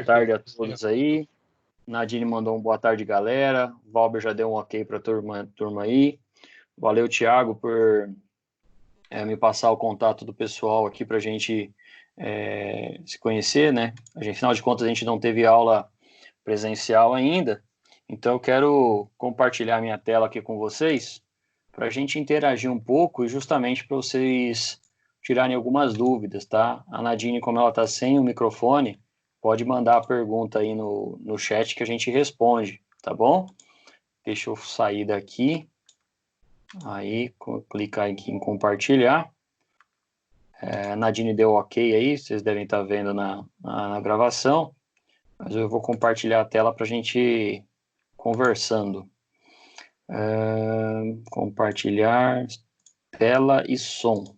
tarde a todos aí. Nadine mandou um boa tarde, galera. Valber já deu um ok para a turma aí. Valeu, Thiago, por me passar o contato do pessoal aqui para a gente se conhecer, né? Afinal de contas, a gente não teve aula presencial ainda, então eu quero compartilhar minha tela aqui com vocês para a gente interagir um pouco e justamente para vocês tirarem algumas dúvidas, tá? A Nadine, como ela está sem o microfone, pode mandar a pergunta aí no chat que a gente responde, tá bom? Deixa eu sair daqui, aí clicar aqui em compartilhar. A Nadine deu ok aí, vocês devem estar vendo na gravação, mas eu vou compartilhar a tela para a gente conversando. Compartilhar tela e som.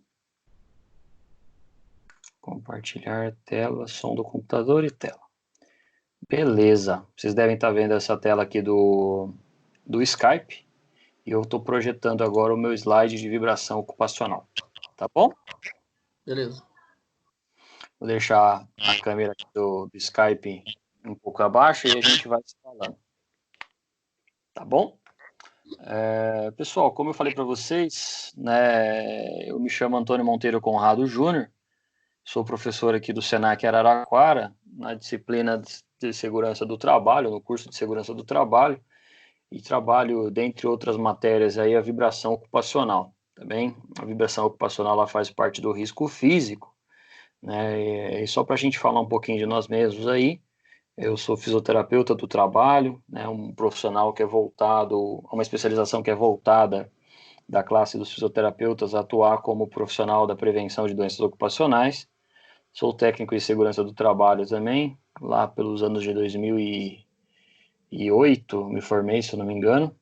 Compartilhar tela, som do computador e tela. Beleza. Vocês devem estar vendo essa tela aqui do Skype. E eu estou projetando agora o meu slide de vibração ocupacional. Tá bom? Beleza. Vou deixar a câmera aqui do Skype um pouco abaixo e a gente vai se falando. Tá bom? Pessoal, como eu falei para vocês, né, eu me chamo Antônio Monteiro Conrado Júnior, sou professor aqui do Senac Araraquara, na disciplina de segurança do trabalho, no curso de segurança do trabalho, e trabalho, dentre outras matérias, aí, a vibração ocupacional. Também a vibração ocupacional ela faz parte do risco físico, né, e só para a gente falar um pouquinho de nós mesmos aí, eu sou fisioterapeuta do trabalho, né, um profissional que é voltado, uma especialização que é voltada da classe dos fisioterapeutas a atuar como profissional da prevenção de doenças ocupacionais. Sou técnico em segurança do trabalho também, lá pelos anos de 2008, me formei, se eu não me engano.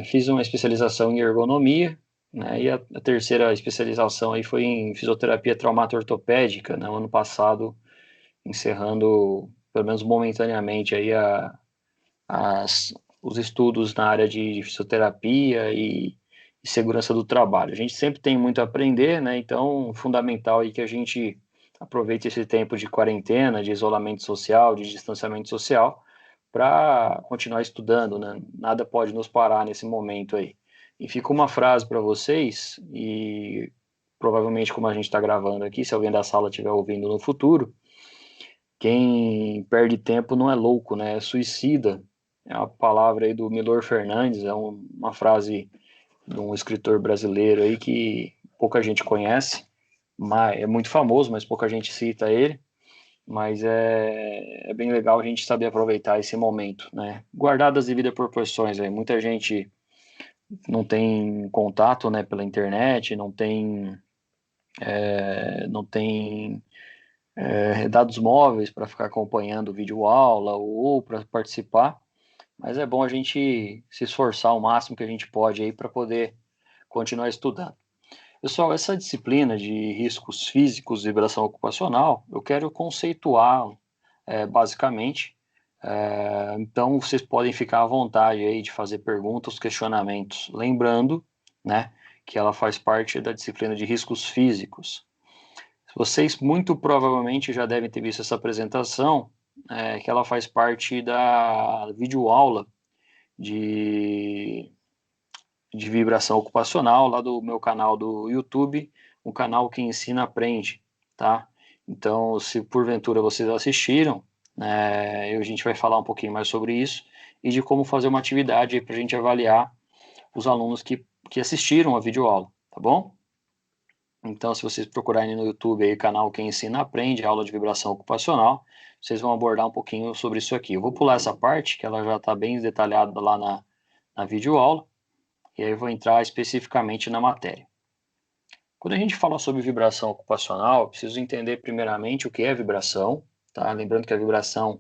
Fiz uma especialização em ergonomia, né, e a terceira especialização aí foi em fisioterapia traumato-ortopédica, né, no ano passado, encerrando, pelo menos momentaneamente, aí os estudos na área de fisioterapia e segurança do trabalho. A gente sempre tem muito a aprender, né? Então, fundamental aí que a gente aproveite esse tempo de quarentena, de isolamento social, de distanciamento social, para continuar estudando, né? Nada pode nos parar nesse momento aí. E fica uma frase para vocês, e provavelmente como a gente está gravando aqui, se alguém da sala estiver ouvindo no futuro, quem perde tempo não é louco, né? É suicida. É a palavra aí do Milor Fernandes, é uma frase de um escritor brasileiro aí que pouca gente conhece, mas é muito famoso, mas pouca gente cita ele. Mas é bem legal a gente saber aproveitar esse momento, né? Guardadas as devidas proporções aí. Muita gente não tem contato, né, pela internet, não tem dados móveis para ficar acompanhando vídeo aula ou para participar, mas é bom a gente se esforçar o máximo que a gente pode aí para poder continuar estudando. Pessoal, essa disciplina de riscos físicos e vibração ocupacional, eu quero conceituar basicamente. Então, vocês podem ficar à vontade aí de fazer perguntas, questionamentos. Lembrando, né, que ela faz parte da disciplina de riscos físicos. Vocês muito provavelmente já devem ter visto essa apresentação, que ela faz parte da videoaula de, de vibração ocupacional lá do meu canal do YouTube, um canal que ensina aprende, tá? Então, se porventura vocês assistiram, a gente vai falar um pouquinho mais sobre isso e de como fazer uma atividade para a gente avaliar os alunos que assistiram a videoaula, tá bom? Então, se vocês procurarem no YouTube aí o canal Quem Ensina Aprende, aula de vibração ocupacional, vocês vão abordar um pouquinho sobre isso aqui. Eu vou pular essa parte, que ela já está bem detalhada lá na videoaula, e aí eu vou entrar especificamente na matéria. Quando a gente fala sobre vibração ocupacional, eu preciso entender primeiramente o que é vibração, tá? Lembrando que a vibração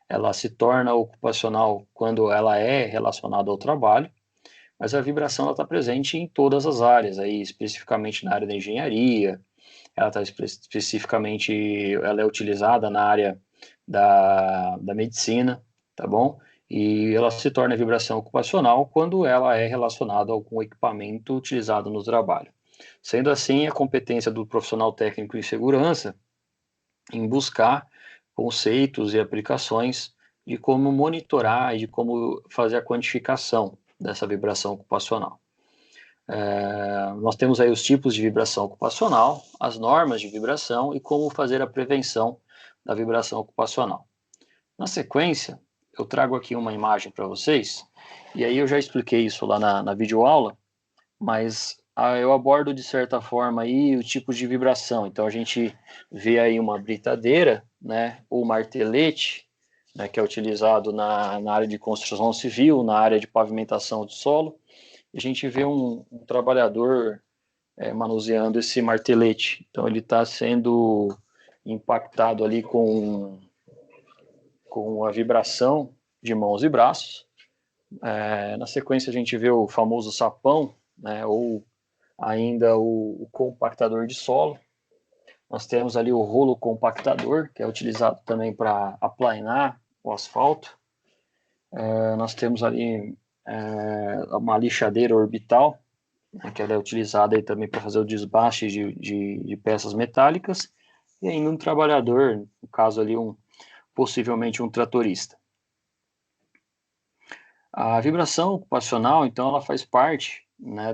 ela se torna ocupacional quando ela é relacionada ao trabalho, mas a vibração está presente em todas as áreas, aí, especificamente na área da engenharia, ela está especificamente, ela é utilizada na área da medicina, tá bom? E ela se torna vibração ocupacional quando ela é relacionada a algum equipamento utilizado no trabalho. Sendo assim, a competência do profissional técnico em segurança em buscar conceitos e aplicações de como monitorar e de como fazer a quantificação dessa vibração ocupacional. Nós temos aí os tipos de vibração ocupacional, as normas de vibração e como fazer a prevenção da vibração ocupacional. Na sequência, eu trago aqui uma imagem para vocês, e aí eu já expliquei isso lá na videoaula, mas eu abordo de certa forma aí o tipo de vibração. Então a gente vê aí uma britadeira, né, ou martelete, né, que é utilizado na área de construção civil, na área de pavimentação de solo. A gente vê um trabalhador manuseando esse martelete. Então ele está sendo impactado ali com a vibração de mãos e braços. Na sequência a gente vê o famoso sapão, né, ou ainda o compactador de solo. Nós temos ali o rolo compactador, que é utilizado também para aplanar o asfalto. Nós temos ali uma lixadeira orbital, né, que ela é utilizada aí também para fazer o desbaste de peças metálicas. E ainda um trabalhador, no caso ali, possivelmente um tratorista. A vibração ocupacional, então, ela faz parte, né,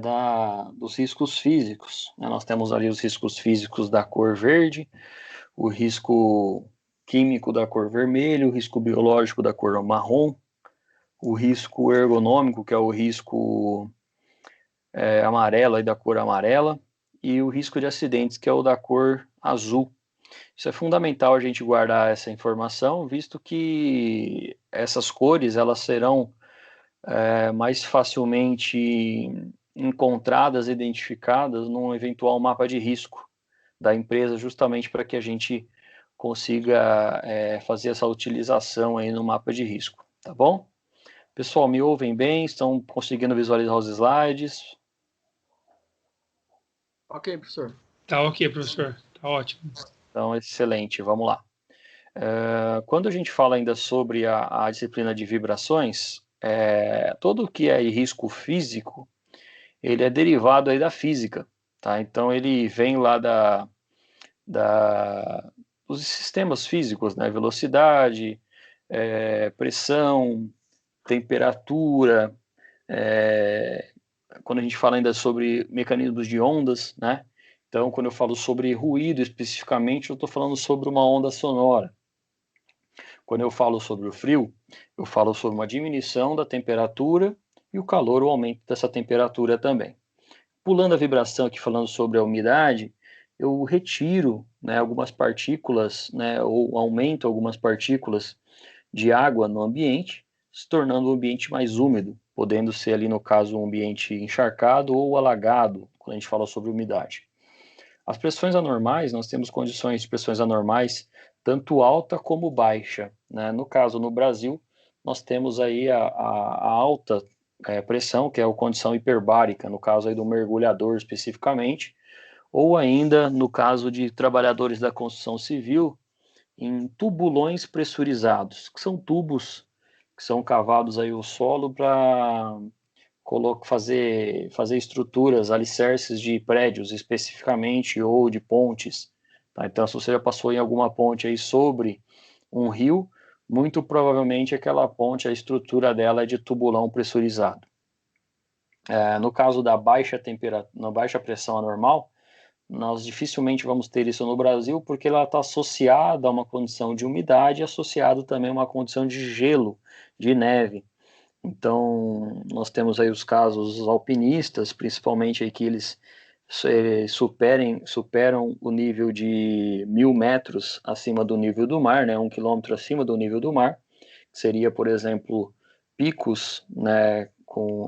dos riscos físicos. Né? Nós temos ali os riscos físicos da cor verde, o risco químico da cor vermelho, o risco biológico da cor marrom, o risco ergonômico, que é o risco amarelo, aí da cor amarela, e o risco de acidentes, que é o da cor azul. Isso é fundamental a gente guardar essa informação, visto que essas cores elas serão mais facilmente encontradas, identificadas num eventual mapa de risco da empresa, justamente para que a gente consiga fazer essa utilização aí no mapa de risco, tá bom? Pessoal, me ouvem bem? Estão conseguindo visualizar os slides? Ok, professor. Tá ok, professor. Tá ótimo. Então, excelente, vamos lá. Quando a gente fala ainda sobre a disciplina de vibrações, todo o que é risco físico, ele é derivado aí da física, tá? Então, ele vem lá dos sistemas físicos, né? Velocidade, pressão, temperatura, quando a gente fala ainda sobre mecanismos de ondas, né? Então, quando eu falo sobre ruído especificamente, eu estou falando sobre uma onda sonora. Quando eu falo sobre o frio, eu falo sobre uma diminuição da temperatura e o calor, o aumento dessa temperatura também. Pulando a vibração aqui, falando sobre a umidade, eu retiro, né, algumas partículas, né, ou aumento algumas partículas de água no ambiente, se tornando o ambiente mais úmido, podendo ser ali no caso um ambiente encharcado ou alagado, quando a gente fala sobre umidade. As pressões anormais, nós temos condições de pressões anormais tanto alta como baixa, né? No caso, no Brasil, nós temos aí a alta pressão, que é a condição hiperbárica, no caso aí do mergulhador especificamente, ou ainda no caso de trabalhadores da construção civil, em tubulões pressurizados, que são tubos que são cavados aí o solo para fazer estruturas, alicerces de prédios especificamente ou de pontes. Tá? Então, se você já passou em alguma ponte aí sobre um rio, muito provavelmente aquela ponte, a estrutura dela é de tubulão pressurizado. No caso da baixa temperatura, na baixa pressão anormal, nós dificilmente vamos ter isso no Brasil, porque ela está associada a uma condição de umidade, associado também a uma condição de gelo, de neve. Então, nós temos aí os casos alpinistas, principalmente aí que eles superam o nível de 1.000 metros acima do nível do mar, né, 1 quilômetro acima do nível do mar, que seria, por exemplo, picos, né,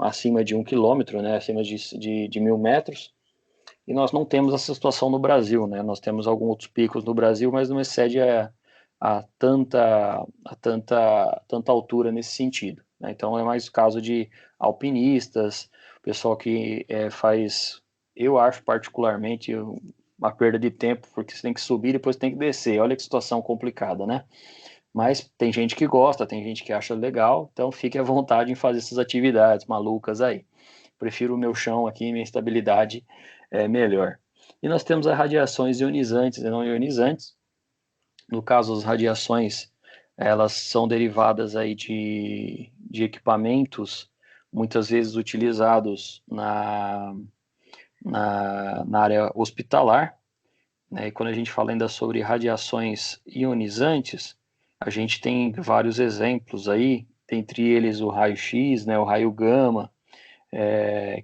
acima de 1 quilômetro, né, acima de 1.000 metros, e nós não temos essa situação no Brasil, né, nós temos alguns outros picos no Brasil, mas não excede a tanta altura nesse sentido. Né? Então é mais o caso de alpinistas, pessoal que faz, eu acho particularmente uma perda de tempo, porque você tem que subir e depois tem que descer. Olha que situação complicada, né? Mas tem gente que gosta, tem gente que acha legal, então fique à vontade em fazer essas atividades malucas aí. Prefiro o meu chão aqui, minha estabilidade é melhor. E nós temos as radiações ionizantes e não ionizantes, No caso, as radiações, elas são derivadas aí de equipamentos, muitas vezes utilizados na área hospitalar, né? E quando a gente fala ainda sobre radiações ionizantes, a gente tem vários exemplos aí, dentre eles o raio-x, né, o raio gama,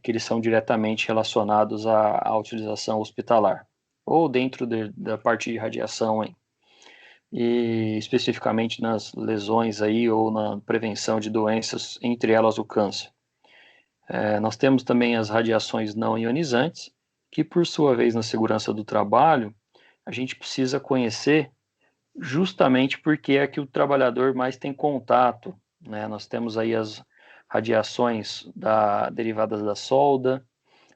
que eles são diretamente relacionados à utilização hospitalar, ou dentro da parte de radiação, hein? E especificamente nas lesões aí, ou na prevenção de doenças, entre elas o câncer. Nós temos também as radiações não ionizantes, que por sua vez na segurança do trabalho, a gente precisa conhecer justamente porque é que o trabalhador mais tem contato, né? Nós temos aí as radiações derivadas da solda,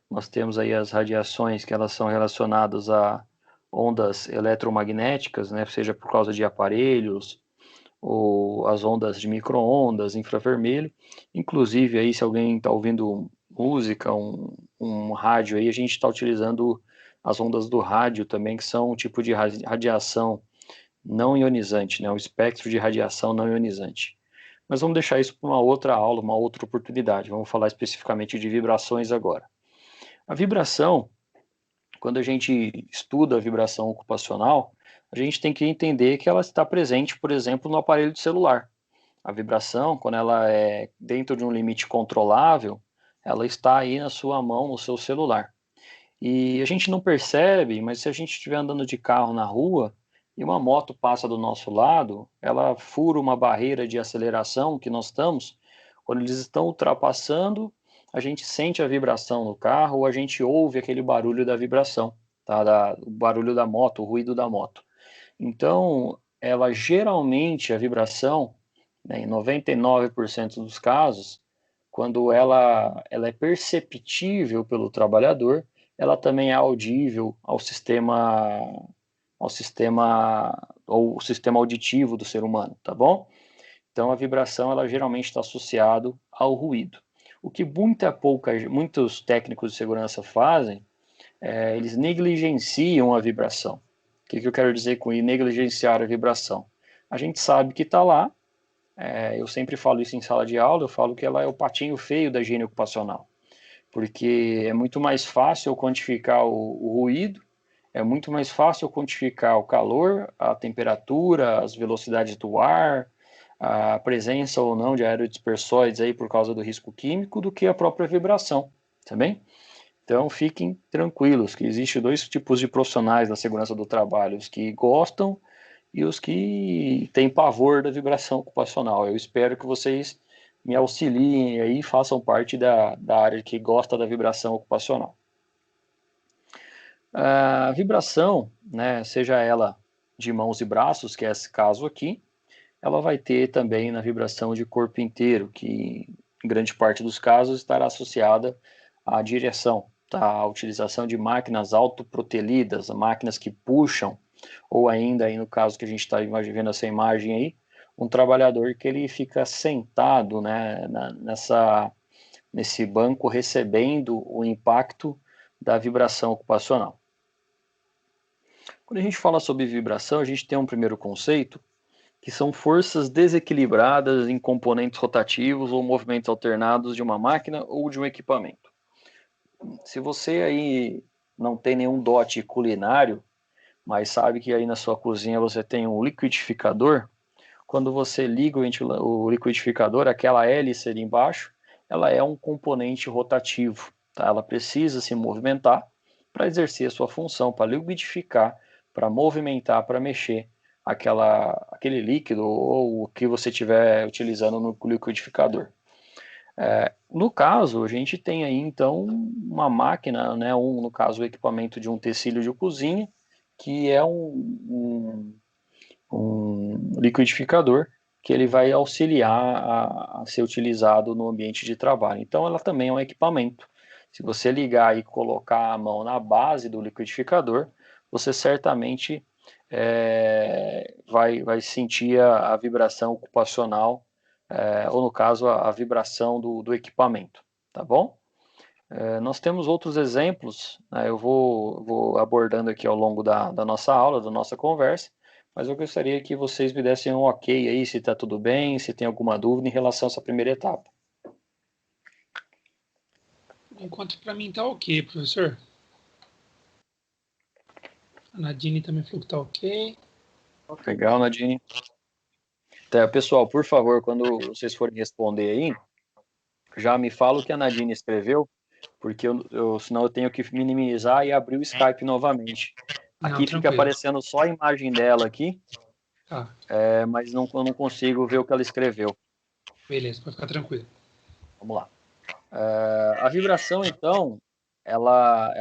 nós temos aí as radiações que elas são relacionadas a ondas eletromagnéticas, né? Seja por causa de aparelhos, ou as ondas de micro-ondas, infravermelho. Inclusive, aí, se alguém está ouvindo música, um rádio aí, a gente está utilizando as ondas do rádio também, que são um tipo de radiação não ionizante, né? O espectro de radiação não ionizante. Mas vamos deixar isso para uma outra aula, uma outra oportunidade. Vamos falar especificamente de vibrações agora. A vibração, quando a gente estuda a vibração ocupacional, a gente tem que entender que ela está presente, por exemplo, no aparelho de celular. A vibração, quando ela é dentro de um limite controlável, ela está aí na sua mão, no seu celular. E a gente não percebe, mas se a gente estiver andando de carro na rua e uma moto passa do nosso lado, ela fura uma barreira de aceleração que nós estamos, quando eles estão ultrapassando, a gente sente a vibração no carro ou a gente ouve aquele barulho da vibração, tá? O barulho da moto, o ruído da moto. Então, ela geralmente, a vibração, né, em 99% dos casos, quando ela é perceptível pelo trabalhador, ela também é audível ao sistema auditivo do ser humano, tá bom? Então, a vibração, ela geralmente está associada ao ruído. O que muitos técnicos de segurança fazem, eles negligenciam a vibração. O que eu quero dizer com negligenciar a vibração? A gente sabe que está lá, eu sempre falo isso em sala de aula, eu falo que ela é o patinho feio da higiene ocupacional, porque é muito mais fácil eu quantificar o ruído, é muito mais fácil eu quantificar o calor, a temperatura, as velocidades do ar, a presença ou não de aerodispersóides aí por causa do risco químico, do que a própria vibração, tá bem? Então fiquem tranquilos que existem dois tipos de profissionais na segurança do trabalho, os que gostam e os que têm pavor da vibração ocupacional. Eu espero que vocês me auxiliem aí e façam parte da área que gosta da vibração ocupacional. A vibração, né, seja ela de mãos e braços, que é esse caso aqui, ela vai ter também na vibração de corpo inteiro, que em grande parte dos casos estará associada à direção, tá? A utilização de máquinas autopropelidas, máquinas que puxam, ou ainda aí no caso que a gente está vendo essa imagem aí, um trabalhador que ele fica sentado, né, nesse banco recebendo o impacto da vibração ocupacional. Quando a gente fala sobre vibração, a gente tem um primeiro conceito, que são forças desequilibradas em componentes rotativos ou movimentos alternados de uma máquina ou de um equipamento. Se você aí não tem nenhum dote culinário, mas sabe que aí na sua cozinha você tem um liquidificador, quando você liga o liquidificador, aquela hélice ali embaixo, ela é um componente rotativo, tá? Ela precisa se movimentar para exercer a sua função, para liquidificar, para movimentar, para mexer aquele líquido ou o que você estiver utilizando no liquidificador. No caso, a gente tem aí então uma máquina, né, no caso o equipamento de um tecílio de cozinha, que é um liquidificador que ele vai auxiliar a ser utilizado no ambiente de trabalho. Então, ela também é um equipamento. Se você ligar e colocar a mão na base do liquidificador, você certamente vai sentir a vibração ocupacional, ou no caso, a vibração do equipamento, tá bom? Nós temos outros exemplos, né, eu vou abordando aqui ao longo da nossa aula, da nossa conversa, mas eu gostaria que vocês me dessem um ok aí, se está tudo bem, se tem alguma dúvida em relação a essa primeira etapa. Por enquanto, para mim tá ok, professor. A Nadine também falou que tá ok. Legal, Nadine. Tá, pessoal, por favor, quando vocês forem responder aí, já me fala o que a Nadine escreveu, porque senão eu tenho que minimizar e abrir o Skype novamente. Não, Aqui fica tranquilo. aparecendo só a imagem dela aqui, Tá, mas não, eu não consigo ver o que ela escreveu. beleza, pode ficar tranquilo. Vamos lá. A vibração, então, ela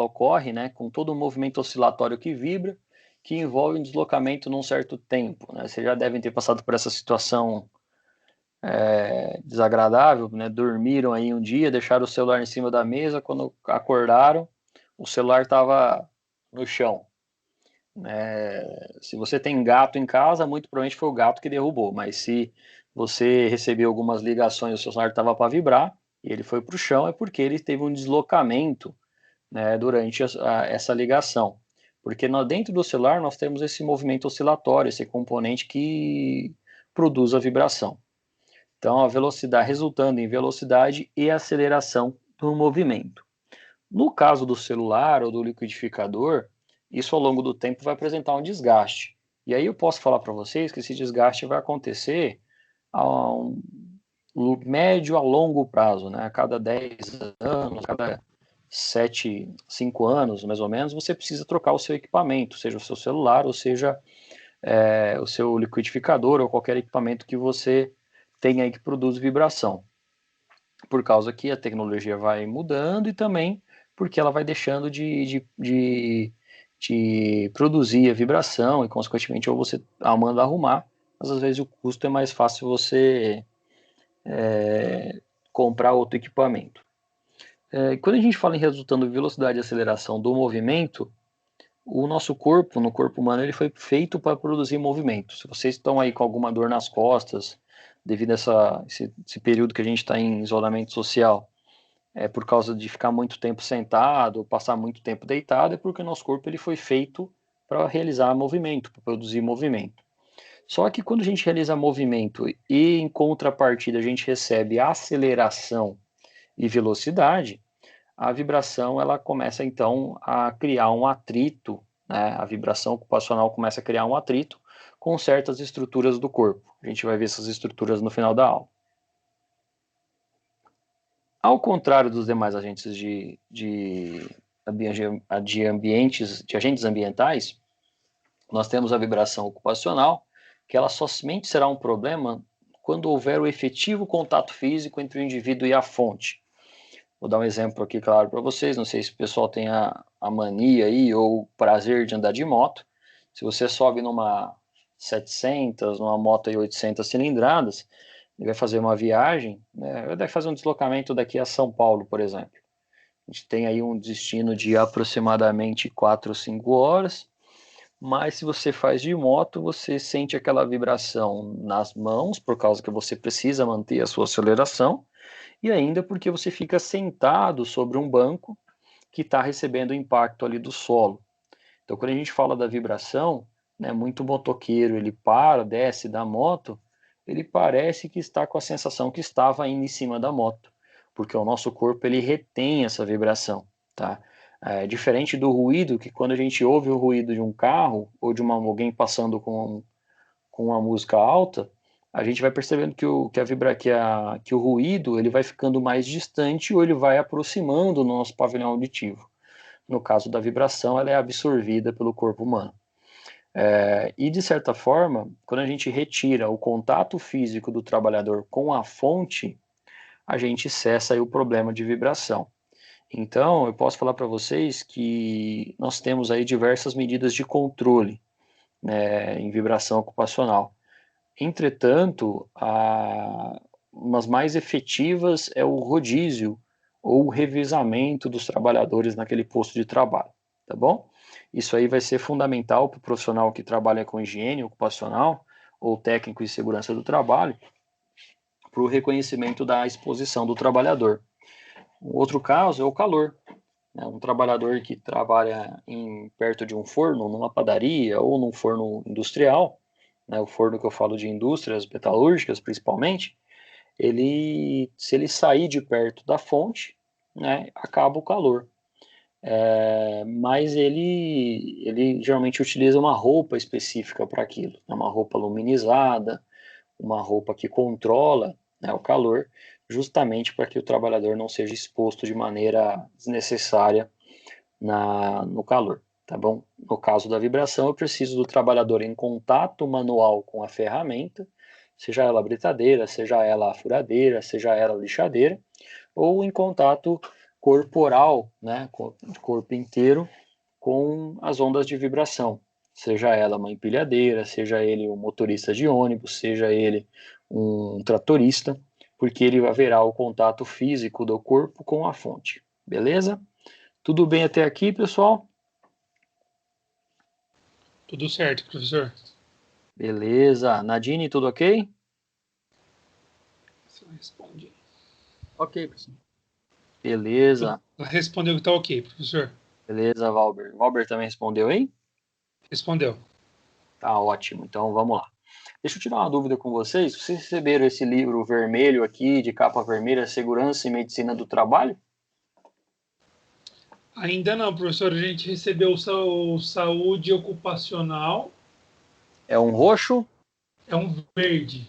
ocorre, né, com todo o movimento oscilatório que vibra, que envolve um deslocamento num certo tempo, né? Vocês já devem ter passado por essa situação desagradável, né? Dormiram aí um dia, deixaram o celular em cima da mesa, quando acordaram, o celular estava no chão. Se você tem gato em casa, muito provavelmente foi o gato que derrubou, mas se você recebeu algumas ligações, o seu celular estava para vibrar e ele foi para o chão, é porque ele teve um deslocamento, né, durante essa ligação. Porque dentro do celular nós temos esse movimento oscilatório, esse componente que produz a vibração. Então, a velocidade resultando em velocidade e aceleração do movimento. No caso do celular ou do liquidificador, isso ao longo do tempo vai apresentar um desgaste. E aí eu posso falar para vocês que esse desgaste vai acontecer a um médio a longo prazo, né? A cada 10 anos, a cada 7, 5 anos, mais ou menos, você precisa trocar o seu equipamento, seja o seu celular, ou seja o seu liquidificador, ou qualquer equipamento que você tenha aí que produz vibração. Por causa que a tecnologia vai mudando e também porque ela vai deixando de produzir a vibração e, consequentemente, ou você manda arrumar, mas às vezes o custo é mais fácil você comprar outro equipamento. Quando a gente fala em resultando velocidade e aceleração do movimento, o nosso corpo, no corpo humano, ele foi feito para produzir movimento. Se vocês estão aí com alguma dor nas costas, devido a esse período que a gente está em isolamento social, por causa de ficar muito tempo sentado, passar muito tempo deitado, é porque o nosso corpo ele foi feito para realizar movimento, para produzir movimento. Só que quando a gente realiza movimento e em contrapartida a gente recebe aceleração e velocidade, a vibração ela começa então a criar um atrito, né? A vibração ocupacional começa a criar um atrito com certas estruturas do corpo. A gente vai ver essas estruturas no final da aula. Ao contrário dos demais agentes de agentes ambientais, nós temos a vibração ocupacional, que ela somente será um problema quando houver o efetivo contato físico entre o indivíduo e a fonte. Vou dar um exemplo aqui claro para vocês, não sei se o pessoal tem a mania aí ou o prazer de andar de moto. Se você sobe numa 700, numa moto aí 800 cilindradas, ele vai fazer uma viagem, né, vai fazer um deslocamento daqui a São Paulo, por exemplo. A gente tem aí um destino de aproximadamente 4 ou 5 horas, mas se você faz de moto, você sente aquela vibração nas mãos, por causa que você precisa manter a sua aceleração, e ainda porque você fica sentado sobre um banco que está recebendo o impacto ali do solo. Então, quando a gente fala da vibração, né, muito motoqueiro, ele para, desce da moto, ele parece que está com a sensação que estava ainda em cima da moto, porque o nosso corpo ele retém essa vibração, tá? Diferente do ruído, que quando a gente ouve o ruído de um carro ou de alguém passando com uma música alta, a gente vai percebendo que o ruído ele vai ficando mais distante ou ele vai aproximando o nosso pavilhão auditivo. No caso da vibração, ela é absorvida pelo corpo humano. E, de certa forma, quando a gente retira o contato físico do trabalhador com a fonte, a gente cessa aí o problema de vibração. Então, eu posso falar para vocês que nós temos aí diversas medidas de controle, né, em vibração ocupacional. Entretanto, umas mais efetivas é o rodízio ou o revezamento dos trabalhadores naquele posto de trabalho, tá bom? Isso aí vai ser fundamental para o profissional que trabalha com higiene ocupacional ou técnico de segurança do trabalho, para o reconhecimento da exposição do trabalhador. Um outro caso é o calor. né? Um trabalhador que trabalha perto de um forno, numa padaria ou num forno industrial, né? O forno que eu falo de indústrias metalúrgicas principalmente, se ele sair de perto da fonte, né, acaba o calor. Mas ele geralmente utiliza uma roupa específica para aquilo, né, uma roupa luminizada, uma roupa que controla, né, o calor, justamente para que o trabalhador não seja exposto de maneira desnecessária no calor, tá bom? No caso da vibração, eu preciso do trabalhador em contato manual com a ferramenta, seja ela a britadeira, seja ela a furadeira, seja ela a lixadeira, ou em contato corporal, né, de corpo inteiro, com as ondas de vibração, seja ela uma empilhadeira, seja ele um motorista de ônibus, seja ele um tratorista, porque ele haverá o contato físico do corpo com a fonte, beleza? Tudo bem até aqui, pessoal? Tudo certo, professor. Beleza. Nadine, tudo ok? Você responde. Ok, professor. Beleza. Respondeu que tá ok, professor. Beleza, Valber. Valber também respondeu, hein? Respondeu. Tá ótimo. Então vamos lá. Deixa eu tirar uma dúvida com vocês. Vocês receberam esse livro vermelho aqui, de capa vermelha, Segurança e Medicina do Trabalho? Ainda não, professor. A gente recebeu o saúde ocupacional. É um roxo? É um verde.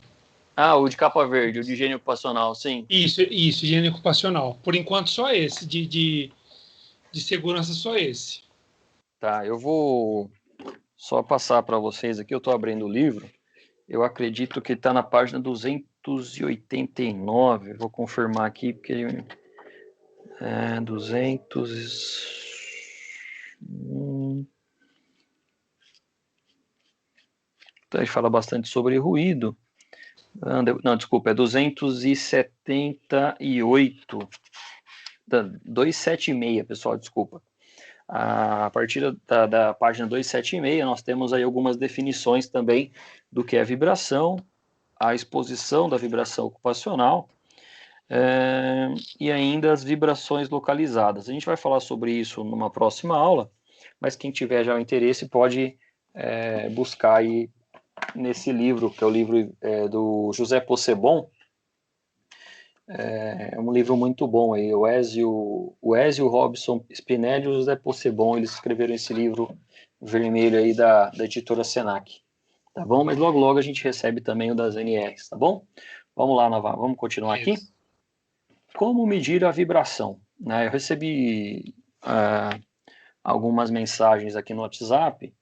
Ah, o de capa verde, o de higiene ocupacional, sim. Isso, higiene ocupacional. Por enquanto, só esse. De segurança, só esse. Tá, eu vou só passar para vocês aqui. Eu estou abrindo o livro. Eu acredito que está na página 289. Vou confirmar aqui, porque 200. Então, ele fala bastante sobre ruído. Não, desculpa, é 278. 276, pessoal, desculpa. A partir da página 276, nós temos aí algumas definições também do que é vibração, a exposição da vibração ocupacional, e ainda as vibrações localizadas. A gente vai falar sobre isso numa próxima aula, mas quem tiver já o interesse pode buscar aí nesse livro, que é o livro do José Possebon. É um livro muito bom aí. O Ezio Robson Spinelli e o José Possebon, eles escreveram esse livro vermelho aí da editora Senac. Tá bom? Mas logo logo a gente recebe também o das NRs, tá bom? Vamos lá, Navarro, vamos continuar aqui. Como medir a vibração? Eu recebi algumas mensagens aqui no WhatsApp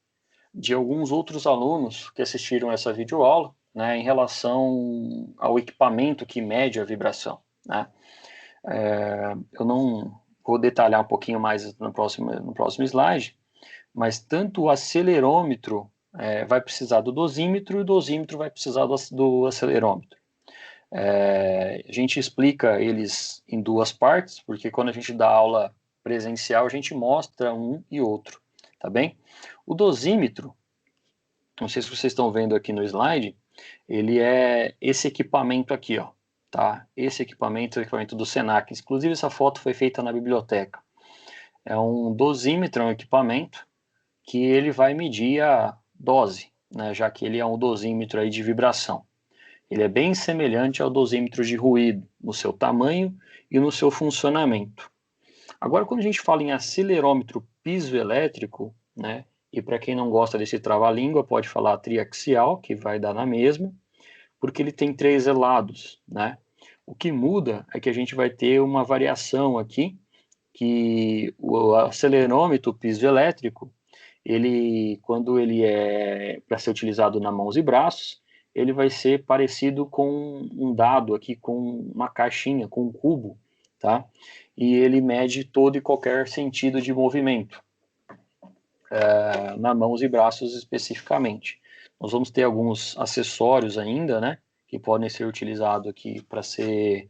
de alguns outros alunos que assistiram essa videoaula, né, em relação ao equipamento que mede a vibração, né? Eu não vou detalhar um pouquinho mais no próximo slide, mas tanto o acelerômetro vai precisar do dosímetro e o dosímetro vai precisar do acelerômetro. A gente explica eles em duas partes, porque quando a gente dá aula presencial, a gente mostra um e outro, tá bem? O dosímetro, não sei se vocês estão vendo aqui no slide, ele é esse equipamento aqui, ó, tá? Esse equipamento é o equipamento do Senac. Inclusive, essa foto foi feita na biblioteca. É um dosímetro, é um equipamento que ele vai medir a dose, né? Já que ele é um dosímetro aí de vibração. Ele é bem semelhante ao dosímetro de ruído, no seu tamanho e no seu funcionamento. Agora, quando a gente fala em acelerômetro piezoelétrico, né, e para quem não gosta desse trava-língua, pode falar triaxial, que vai dar na mesma, porque ele tem três lados, né? O que muda é que a gente vai ter uma variação aqui, que o acelerômetro piezoelétrico, ele, quando ele é para ser utilizado na mãos e braços, ele vai ser parecido com um dado aqui, com uma caixinha, com um cubo, tá? E ele mede todo e qualquer sentido de movimento, na mãos e braços especificamente. Nós vamos ter alguns acessórios ainda, né, que podem ser utilizados aqui para ser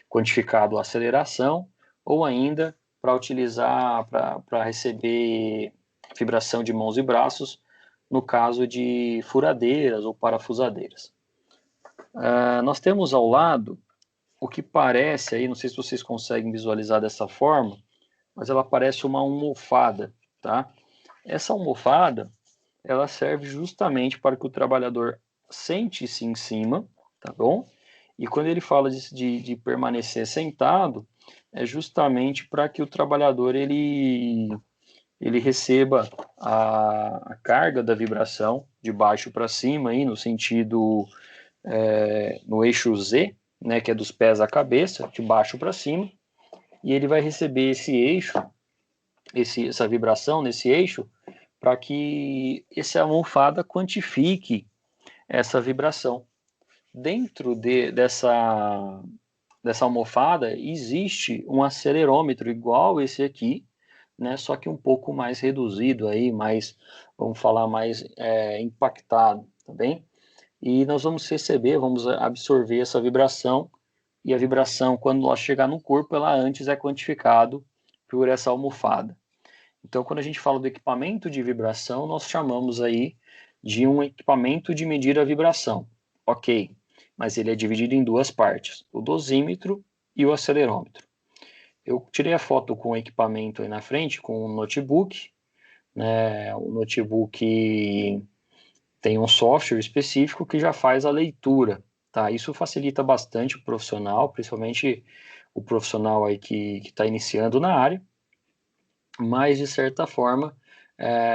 quantificado a aceleração, ou ainda para utilizar, para receber vibração de mãos e braços, no caso de furadeiras ou parafusadeiras. Nós temos ao lado o que parece aí, não sei se vocês conseguem visualizar dessa forma, mas ela parece uma almofada, tá? Essa almofada, ela serve justamente para que o trabalhador sente-se em cima, tá bom? E quando ele fala de permanecer sentado, é justamente para que o trabalhador ele receba a carga da vibração de baixo para cima, aí, no sentido, no eixo Z, né, que é dos pés à cabeça, de baixo para cima, e ele vai receber esse eixo, essa vibração nesse eixo, para que essa almofada quantifique essa vibração. Dentro dessa almofada existe um acelerômetro igual esse aqui, né, só que um pouco mais reduzido aí, mais, vamos falar, mais impactado, tá bem? E nós vamos receber, vamos absorver essa vibração, e a vibração, quando ela chegar no corpo, ela antes é quantificado por essa almofada. Então, quando a gente fala do equipamento de vibração, nós chamamos aí de um equipamento de medir a vibração. Ok, mas ele é dividido em duas partes, o dosímetro e o acelerômetro. Eu tirei a foto com o equipamento aí na frente, com o notebook, né? O notebook tem um software específico que já faz a leitura, tá? Isso facilita bastante o profissional, principalmente o profissional aí que está iniciando na área, mas de certa forma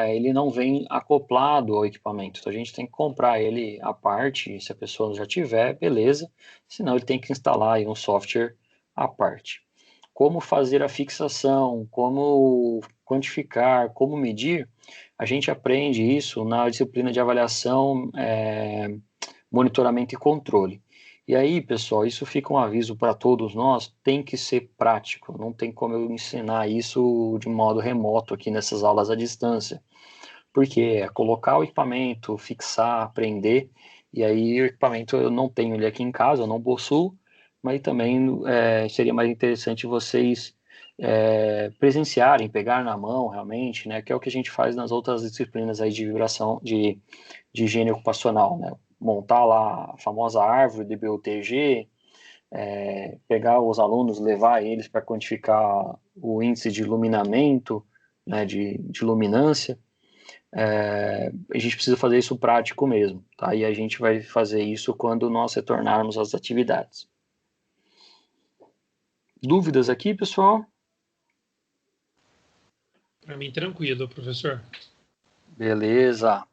ele não vem acoplado ao equipamento. Então a gente tem que comprar ele à parte, se a pessoa já tiver, beleza, senão ele tem que instalar aí um software à parte. Como fazer a fixação, como quantificar, como medir, a gente aprende isso na disciplina de avaliação, monitoramento e controle. E aí, pessoal, isso fica um aviso para todos nós, tem que ser prático, não tem como eu ensinar isso de modo remoto aqui nessas aulas à distância, porque é colocar o equipamento, fixar, aprender, e aí o equipamento eu não tenho ele aqui em casa, eu não possuo, mas também seria mais interessante vocês presenciarem, pegar na mão realmente, né, que é o que a gente faz nas outras disciplinas aí de vibração, de higiene ocupacional, né, montar lá a famosa árvore de BUTG, pegar os alunos, levar eles para quantificar o índice de iluminamento, né, de luminância. A gente precisa fazer isso prático mesmo, tá? E a gente vai fazer isso quando nós retornarmos às atividades. Dúvidas aqui, pessoal? Para mim, tranquilo, professor. Beleza.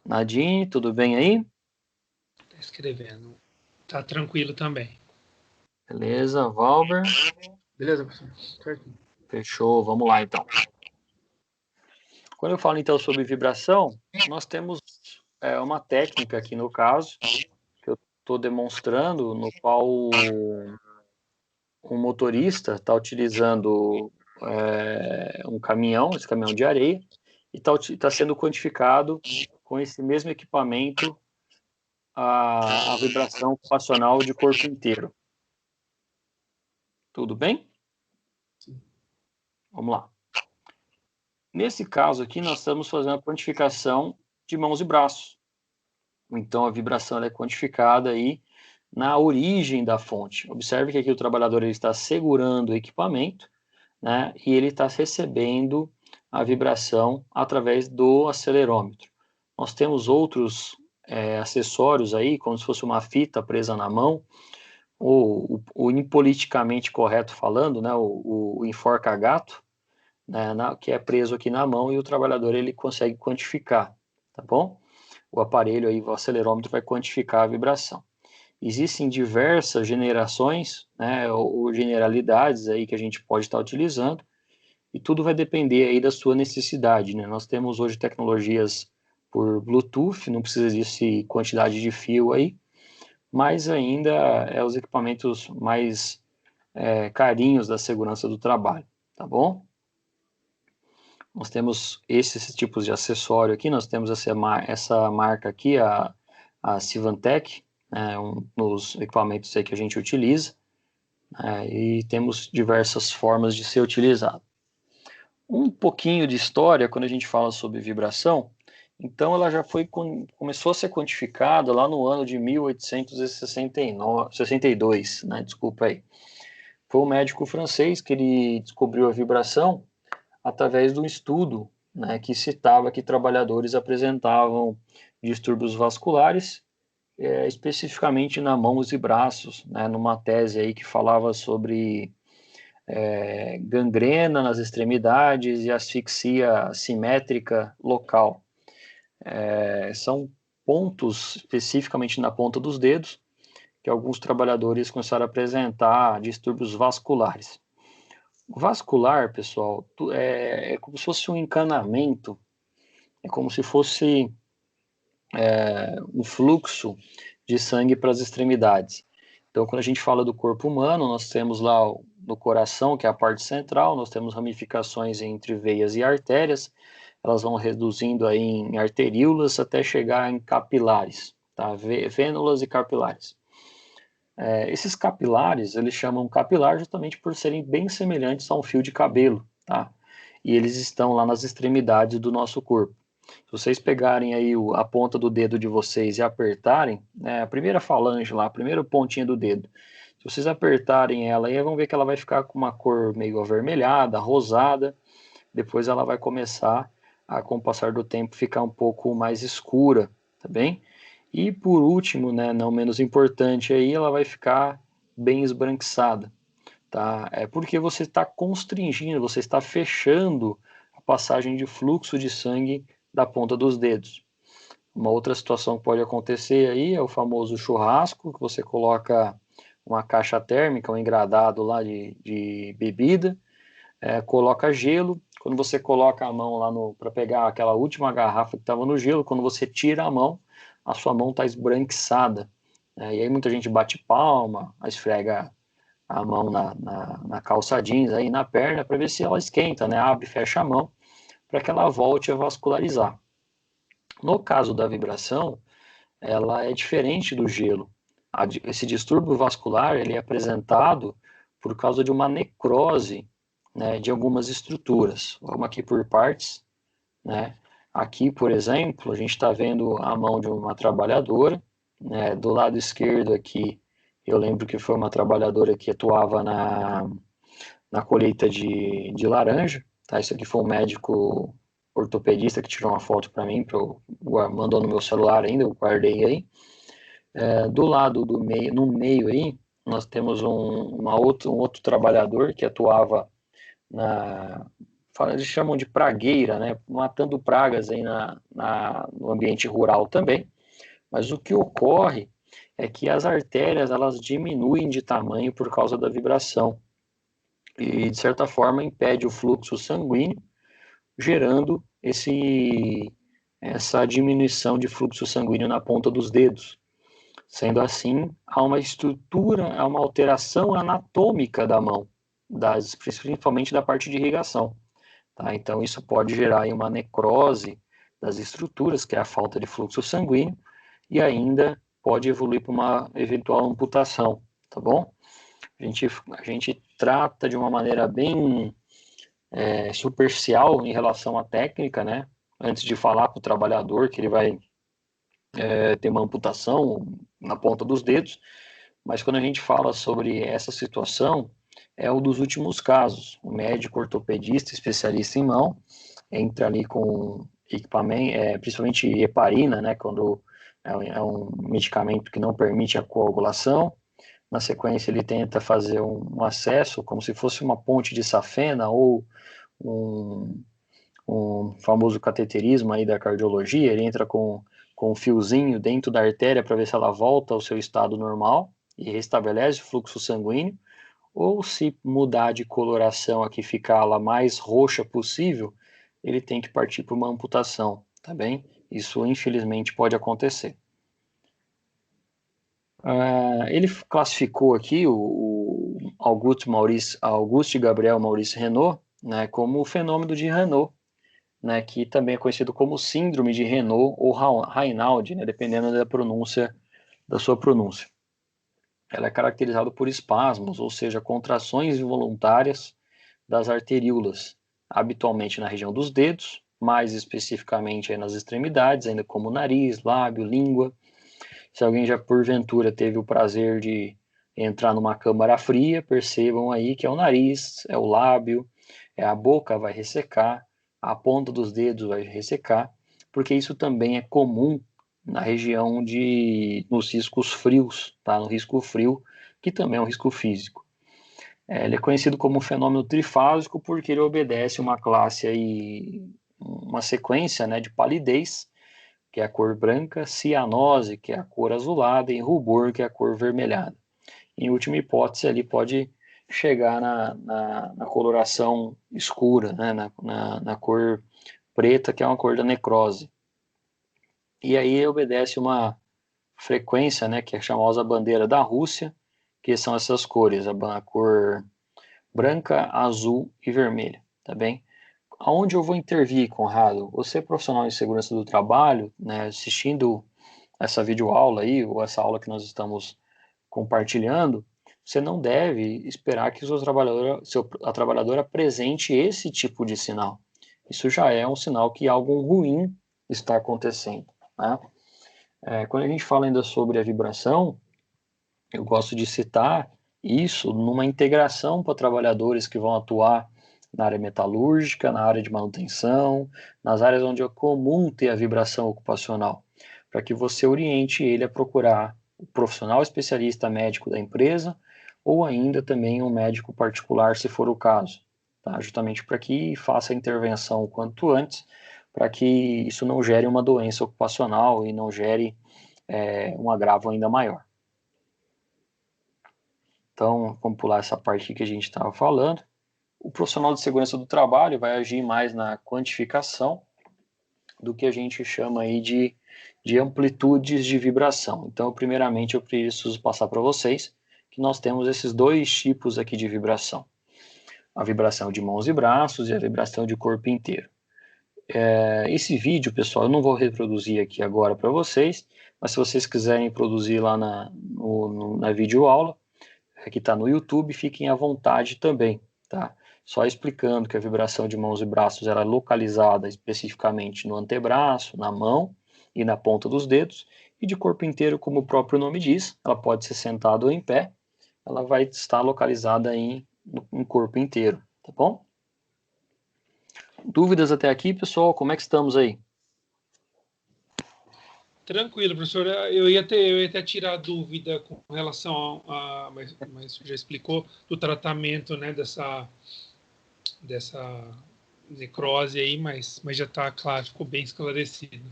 Nadine, tudo bem aí? Tá escrevendo. Tá tranquilo também. Beleza, Valber? Beleza, professor? Certo. Fechou, vamos lá então. Quando eu falo então sobre vibração, nós temos uma técnica aqui no caso, que eu estou demonstrando, no qual um motorista está utilizando um caminhão, esse caminhão de areia, e está sendo quantificado com esse mesmo equipamento a vibração ocupacional de corpo inteiro. Tudo bem? Sim. Vamos lá. Nesse caso aqui, nós estamos fazendo a quantificação de mãos e braços. Então, a vibração ela é quantificada aí na origem da fonte. Observe que aqui o trabalhador ele está segurando o equipamento, né, e ele está recebendo a vibração através do acelerômetro. Nós temos outros acessórios aí, como se fosse uma fita presa na mão, ou o impoliticamente correto falando, né, o enforca-gato, né, que é preso aqui na mão e o trabalhador ele consegue quantificar, tá bom? O aparelho aí, o acelerômetro vai quantificar a vibração. Existem diversas generações, né, ou generalidades aí que a gente pode estar utilizando, e tudo vai depender aí da sua necessidade, né? Nós temos hoje tecnologias por Bluetooth, não precisa de quantidade de fio aí, mas ainda os equipamentos mais carinhos da segurança do trabalho, tá bom? Nós temos esses tipos de acessório aqui, nós temos essa marca aqui, a Sivantec, nos equipamentos aí que a gente utiliza, e temos diversas formas de ser utilizado. Um pouquinho de história, quando a gente fala sobre vibração, então ela já começou a ser quantificada lá no ano de 1862, né, desculpa aí. Foi um médico francês que ele descobriu a vibração através de um estudo, né, que citava que trabalhadores apresentavam distúrbios vasculares, especificamente na mãos e braços, né, numa tese aí que falava sobre gangrena nas extremidades e asfixia simétrica local. São pontos, especificamente na ponta dos dedos, que alguns trabalhadores começaram a apresentar distúrbios vasculares. Vascular, pessoal, é como se fosse um encanamento, é como se fosse um fluxo de sangue para as extremidades. Então, quando a gente fala do corpo humano, nós temos lá no coração, que é a parte central, nós temos ramificações entre veias e artérias, elas vão reduzindo aí em arteríolas até chegar em capilares, tá? Vênulas e capilares. Esses capilares, eles chamam capilar justamente por serem bem semelhantes a um fio de cabelo, tá? E eles estão lá nas extremidades do nosso corpo. Se vocês pegarem aí a ponta do dedo de vocês e apertarem, né, a primeira falange lá, a primeira pontinha do dedo, se vocês apertarem ela aí, vão ver que ela vai ficar com uma cor meio avermelhada, rosada, depois ela vai começar a, com o passar do tempo, ficar um pouco mais escura, tá bem? E por último, né, não menos importante aí, ela vai ficar bem esbranquiçada, tá? É porque você está constringindo, você está fechando a passagem de fluxo de sangue da ponta dos dedos. Uma outra situação que pode acontecer aí é o famoso churrasco, que você coloca uma caixa térmica, um engradado lá de bebida, coloca gelo. Quando você coloca a mão lá para pegar aquela última garrafa que estava no gelo, quando você tira a mão, a sua mão está esbranquiçada. E aí muita gente bate palma, esfrega a mão na calça jeans, aí na perna, para ver se ela esquenta, né? Abre e fecha a mão, para que ela volte a vascularizar. No caso da vibração, ela é diferente do gelo. Esse distúrbio vascular ele é apresentado por causa de uma necrose, né, de algumas estruturas. Vamos aqui por partes, né? Aqui, por exemplo, a gente está vendo a mão de uma trabalhadora, né? Do lado esquerdo aqui, eu lembro que foi uma trabalhadora que atuava na colheita de laranja, tá? Isso aqui foi um médico ortopedista que tirou uma foto para mim, mandou no meu celular ainda, eu guardei aí. Do lado do meio, no meio aí, nós temos um outro trabalhador que atuava eles chamam de pragueira, né? Matando pragas aí no ambiente rural também. Mas o que ocorre é que as artérias elas diminuem de tamanho por causa da vibração e de certa forma impede o fluxo sanguíneo, gerando essa diminuição de fluxo sanguíneo na ponta dos dedos. Sendo assim, há uma estrutura, há uma alteração anatômica da mão, principalmente da parte de irrigação. Tá? Então, isso pode gerar aí uma necrose das estruturas, que é a falta de fluxo sanguíneo, e ainda pode evoluir para uma eventual amputação, tá bom? A gente trata de uma maneira bem superficial em relação à técnica, né? Antes de falar para o trabalhador que ele vai ter uma amputação na ponta dos dedos, mas quando a gente fala sobre essa situação, é um dos últimos casos. O médico ortopedista, especialista em mão, entra ali com equipamento, principalmente heparina, né, quando é um medicamento que não permite a coagulação. Na sequência, ele tenta fazer um acesso, como se fosse uma ponte de safena ou um famoso cateterismo aí da cardiologia. Ele entra com um fiozinho dentro da artéria para ver se ela volta ao seu estado normal e restabelece o fluxo sanguíneo, ou se mudar de coloração aqui, ficar ela mais roxa possível, ele tem que partir para uma amputação, tá bem? Isso infelizmente pode acontecer. Ele classificou aqui o Auguste Gabriel Maurice Renault, né, como o fenômeno de Renault, né, que também é conhecido como síndrome de Renault ou Raynaud, né, dependendo da sua pronúncia. Ela é caracterizada por espasmos, ou seja, contrações involuntárias das arteríolas, habitualmente na região dos dedos, mais especificamente aí nas extremidades, ainda como nariz, lábio, língua. Se alguém já porventura teve o prazer de entrar numa câmara fria, percebam aí que é o nariz, é o lábio, é a boca vai ressecar, a ponta dos dedos vai ressecar, porque isso também é comum na região nos riscos frios, tá? No risco frio, que também é um risco físico. Ele é conhecido como fenômeno trifásico porque ele obedece uma classe aí, uma sequência, né, de palidez, que é a cor branca, cianose, que é a cor azulada, e rubor, que é a cor vermelhada. Em última hipótese, ele pode chegar na coloração escura, né, na cor preta, que é uma cor da necrose. E aí obedece uma frequência, né, que é a famosa bandeira da Rússia, que são essas cores, a cor branca, azul e vermelha, tá bem? Aonde eu vou intervir, Conrado? Você é profissional em segurança do trabalho, né, assistindo essa videoaula aí, ou essa aula que nós estamos compartilhando, você não deve esperar que a trabalhadora apresente esse tipo de sinal. Isso já é um sinal que algo ruim está acontecendo, né? Quando a gente fala ainda sobre a vibração, eu gosto de citar isso numa integração para trabalhadores que vão atuar na área metalúrgica, na área de manutenção, nas áreas onde é comum ter a vibração ocupacional, para que você oriente ele a procurar o profissional especialista médico da empresa ou ainda também um médico particular, se for o caso, tá? Justamente para que faça a intervenção o quanto antes, para que isso não gere uma doença ocupacional e não gere um agravo ainda maior. Então, vamos pular essa parte que a gente estava falando. O profissional de segurança do trabalho vai agir mais na quantificação do que a gente chama aí de amplitudes de vibração. Então, primeiramente, eu preciso passar para vocês que nós temos esses dois tipos aqui de vibração. A vibração de mãos e braços e a vibração de corpo inteiro. Esse vídeo, pessoal, eu não vou reproduzir aqui agora para vocês, mas se vocês quiserem produzir lá na videoaula, que está no YouTube, fiquem à vontade também, tá? Só explicando que a vibração de mãos e braços ela é localizada especificamente no antebraço, na mão e na ponta dos dedos, e de corpo inteiro, como o próprio nome diz, ela pode ser sentada ou em pé, ela vai estar localizada no corpo inteiro, tá bom? Dúvidas até aqui, pessoal? Como é que estamos aí? Tranquilo, professor. Eu ia até tirar dúvida com relação mas já explicou, do tratamento, né, dessa necrose aí, mas já está claro, ficou bem esclarecido.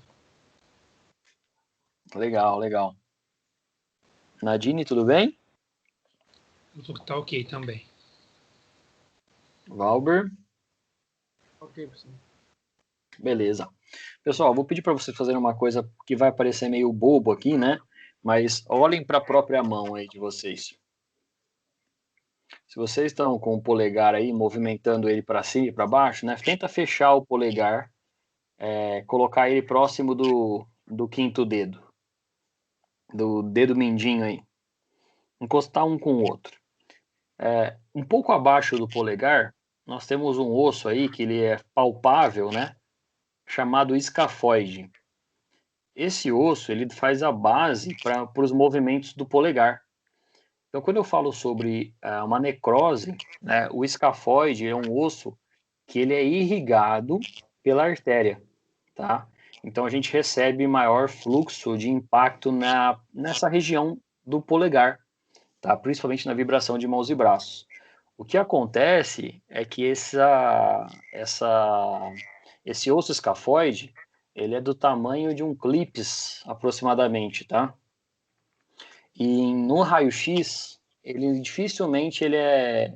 Legal, legal. Nadine, tudo bem? Tá ok também. Valber? Ok, professor. Beleza. Pessoal, vou pedir para vocês fazerem uma coisa que vai parecer meio bobo aqui, né? Mas olhem para a própria mão aí de vocês. Se vocês estão com o polegar aí, movimentando ele para cima e para baixo, né? Tenta fechar o polegar, colocar ele próximo do quinto dedo, do dedo mindinho aí. Encostar um com o outro. Um pouco abaixo do polegar, nós temos um osso aí que ele é palpável, né? Chamado escafoide. Esse osso ele faz a base para os movimentos do polegar. Então, quando eu falo sobre uma necrose, né, o escafoide é um osso que ele é irrigado pela artéria, tá? Então, a gente recebe maior fluxo de impacto nessa região do polegar, tá? Principalmente na vibração de mãos e braços. O que acontece é que esse osso escafoide, ele é do tamanho de um clipes, aproximadamente, tá? E no raio-x, ele dificilmente ele é...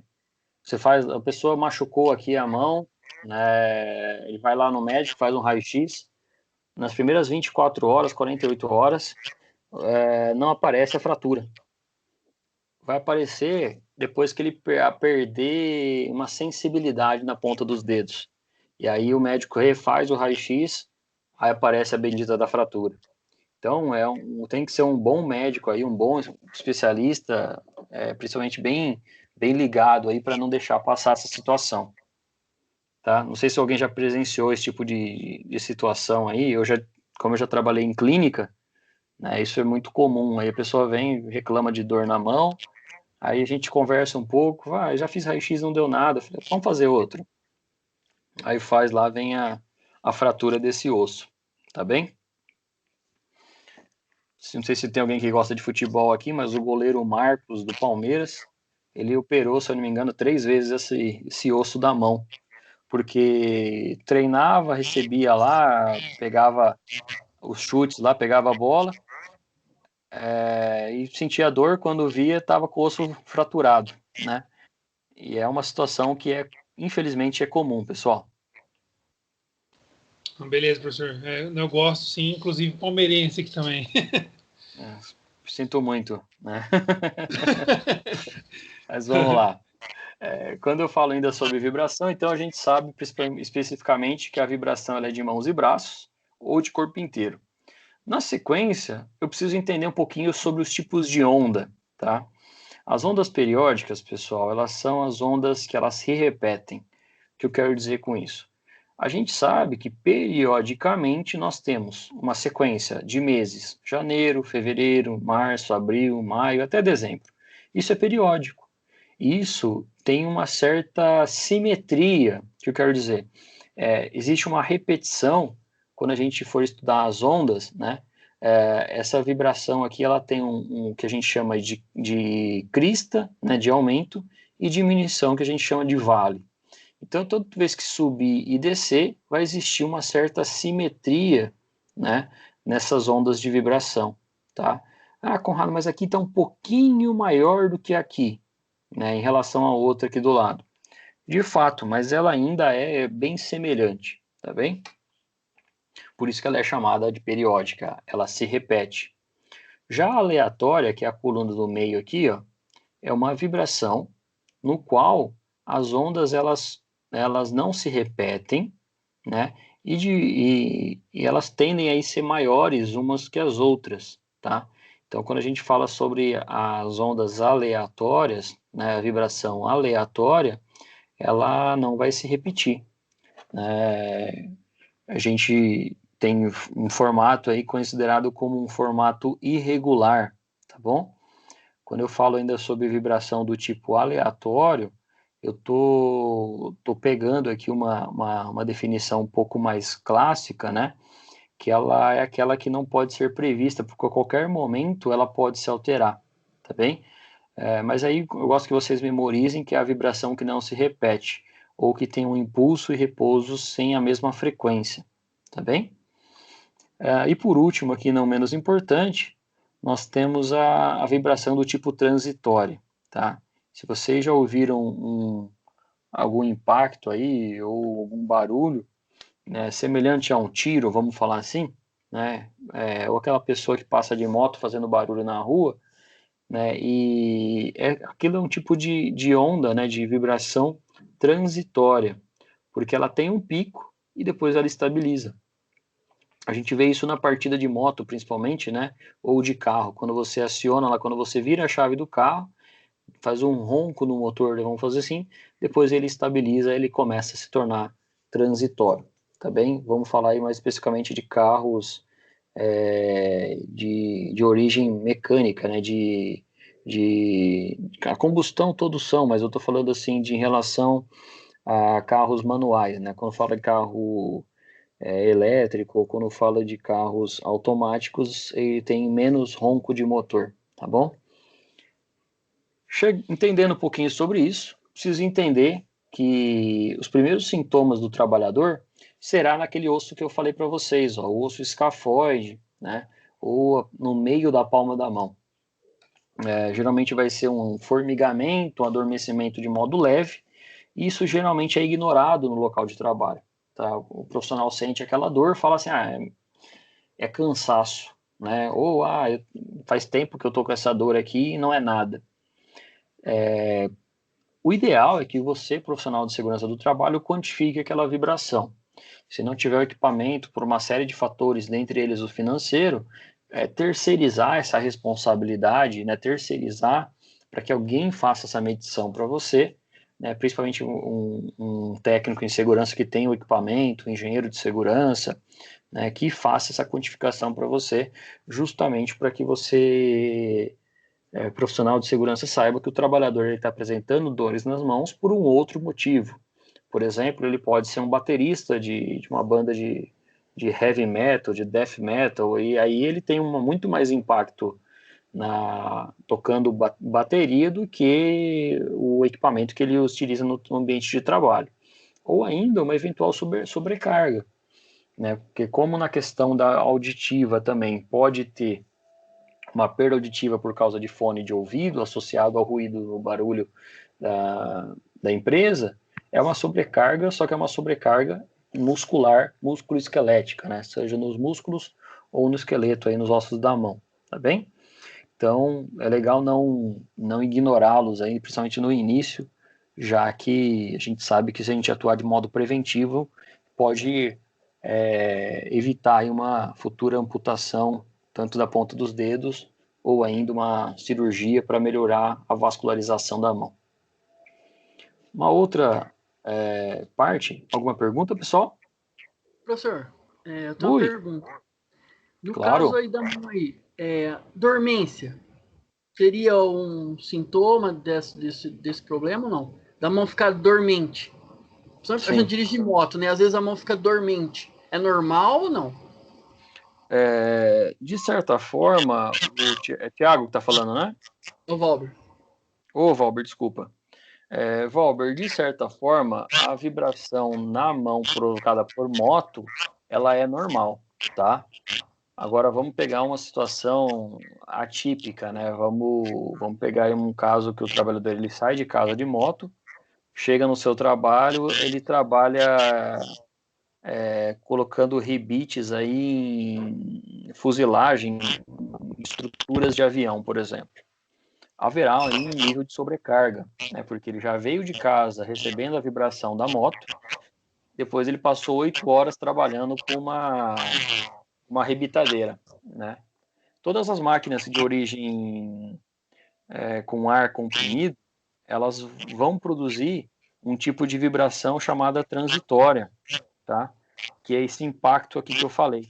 a pessoa machucou aqui a mão, né? Ele vai lá no médico, faz um raio-x, nas primeiras 24 horas, 48 horas, não aparece a fratura. Vai aparecer depois que ele perder uma sensibilidade na ponta dos dedos. E aí o médico refaz o raio-x, aí aparece a bendita da fratura. Então, tem que ser um bom médico aí, um bom especialista, principalmente bem ligado aí para não deixar passar essa situação, tá? Não sei se alguém já presenciou esse tipo de situação aí. Como eu já trabalhei em clínica, né, isso é muito comum. Aí a pessoa vem, reclama de dor na mão, Aí a gente conversa um pouco, já fiz raio-x, não deu nada, falei, vamos fazer outro. Aí faz lá, vem a fratura desse osso, tá bem? Não sei se tem alguém que gosta de futebol aqui, mas o goleiro Marcos do Palmeiras, ele operou, se eu não me engano, 3 vezes esse osso da mão, porque treinava, recebia lá, pegava os chutes lá, pegava a bola, e sentia dor quando via, estava com o osso fraturado, né? E é uma situação que infelizmente é comum, pessoal. Beleza, professor. Eu gosto, sim, inclusive palmeirense aqui também. Sinto muito, né? Mas vamos lá. Quando eu falo ainda sobre vibração, então a gente sabe especificamente que a vibração ela é de mãos e braços ou de corpo inteiro. Na sequência, eu preciso entender um pouquinho sobre os tipos de onda, tá? As ondas periódicas, pessoal, elas são as ondas que elas se repetem. O que eu quero dizer com isso? A gente sabe que periodicamente nós temos uma sequência de meses, janeiro, fevereiro, março, abril, maio, até dezembro. Isso é periódico. Isso tem uma certa simetria, que eu quero dizer. Existe uma repetição quando a gente for estudar as ondas, né? Essa vibração aqui ela tem um que a gente chama de crista, né, de aumento, e diminuição, que a gente chama de vale. Então, toda vez que subir e descer, vai existir uma certa simetria, né, nessas ondas de vibração, tá? Ah, Conrado, mas aqui está um pouquinho maior do que aqui, né, em relação à outra aqui do lado. De fato, mas ela ainda é bem semelhante, tá bem? Por isso que ela é chamada de periódica, ela se repete. Já a aleatória, que é a coluna do meio aqui, ó, é uma vibração no qual as ondas elas não se repetem, né? E elas tendem a ser maiores umas que as outras, tá? Então, quando a gente fala sobre as ondas aleatórias, né, a vibração aleatória, ela não vai se repetir, né? A gente tem um formato aí considerado como um formato irregular, tá bom? Quando eu falo ainda sobre vibração do tipo aleatório, eu tô pegando aqui uma definição um pouco mais clássica, né? Que ela é aquela que não pode ser prevista, porque a qualquer momento ela pode se alterar, tá bem? Mas aí eu gosto que vocês memorizem que é a vibração que não se repete, ou que tem um impulso e repouso sem a mesma frequência, tá bem? E por último, aqui não menos importante, nós temos a vibração do tipo transitória, tá? Se vocês já ouviram algum impacto aí ou algum barulho, né, semelhante a um tiro, vamos falar assim, né? Ou aquela pessoa que passa de moto fazendo barulho na rua, né? E aquilo é um tipo de onda, né? De vibração transitória, porque ela tem um pico e depois ela estabiliza. A gente vê isso na partida de moto, principalmente, né? Ou de carro. Quando você aciona lá, quando você vira a chave do carro, faz um ronco no motor, vamos fazer assim, depois ele estabiliza, ele começa a se tornar transitório, tá bem? Vamos falar aí mais especificamente de carros de origem mecânica, né? A combustão todos são, mas eu estou falando assim de em relação a carros manuais, né? Quando fala de carro elétrico, ou quando fala de carros automáticos, ele tem menos ronco de motor, tá bom? Entendendo um pouquinho sobre isso, preciso entender que os primeiros sintomas do trabalhador será naquele osso que eu falei para vocês, ó, o osso escafoide, né? Ou no meio da palma da mão. Geralmente vai ser um formigamento, um adormecimento de modo leve, e isso geralmente é ignorado no local de trabalho. Tá? O profissional sente aquela dor, fala assim, é cansaço, né? Ou faz tempo que eu tô com essa dor aqui e não é nada. O ideal é que você, profissional de segurança do trabalho, quantifique aquela vibração. Se não tiver o equipamento, por uma série de fatores, dentre eles o financeiro, terceirizar essa responsabilidade, né? Terceirizar para que alguém faça essa medição para você, né? Principalmente um técnico em segurança que tem o equipamento, um engenheiro de segurança, né? Que faça essa quantificação para você, justamente para que você profissional de segurança saiba que o trabalhador está apresentando dores nas mãos por um outro motivo. Por exemplo, ele pode ser um baterista de uma banda de heavy metal, de death metal, e aí ele tem muito mais impacto tocando bateria do que o equipamento que ele utiliza no ambiente de trabalho. Ou ainda uma eventual sobrecarga, né? Porque como na questão da auditiva também pode ter uma perda auditiva por causa de fone de ouvido associado ao ruído, no barulho da empresa, é uma sobrecarga, só que é uma sobrecarga muscular, músculo-esquelética, né? Seja nos músculos ou no esqueleto, aí nos ossos da mão, tá bem? Então, é legal não ignorá-los aí, principalmente no início, já que a gente sabe que se a gente atuar de modo preventivo, pode evitar aí uma futura amputação, tanto da ponta dos dedos, ou ainda uma cirurgia para melhorar a vascularização da mão. Uma outra parte, alguma pergunta, pessoal? Professor, eu tenho uma pergunta. No Claro. caso aí da mão aí, dormência, seria um sintoma desse problema ou não? Da mão ficar dormente. A gente dirige moto, né? Às vezes a mão fica dormente. É normal ou não? De certa forma, é Thiago que está falando, né? Ô, Valber. Ô, Valber, desculpa. Valber, de certa forma, a vibração na mão provocada por moto, ela é normal, tá? Agora vamos pegar uma situação atípica, né? Vamos pegar um caso que o trabalhador ele sai de casa de moto, chega no seu trabalho, ele trabalha colocando rebites aí em fuzilagem, em estruturas de avião, por exemplo. Haverá aí um nível de sobrecarga, né? Porque ele já veio de casa recebendo a vibração da moto, depois ele passou 8 horas trabalhando com uma rebitadeira, né? Todas as máquinas de origem com ar comprimido, elas vão produzir um tipo de vibração chamada transitória, tá? Que é esse impacto aqui que eu falei,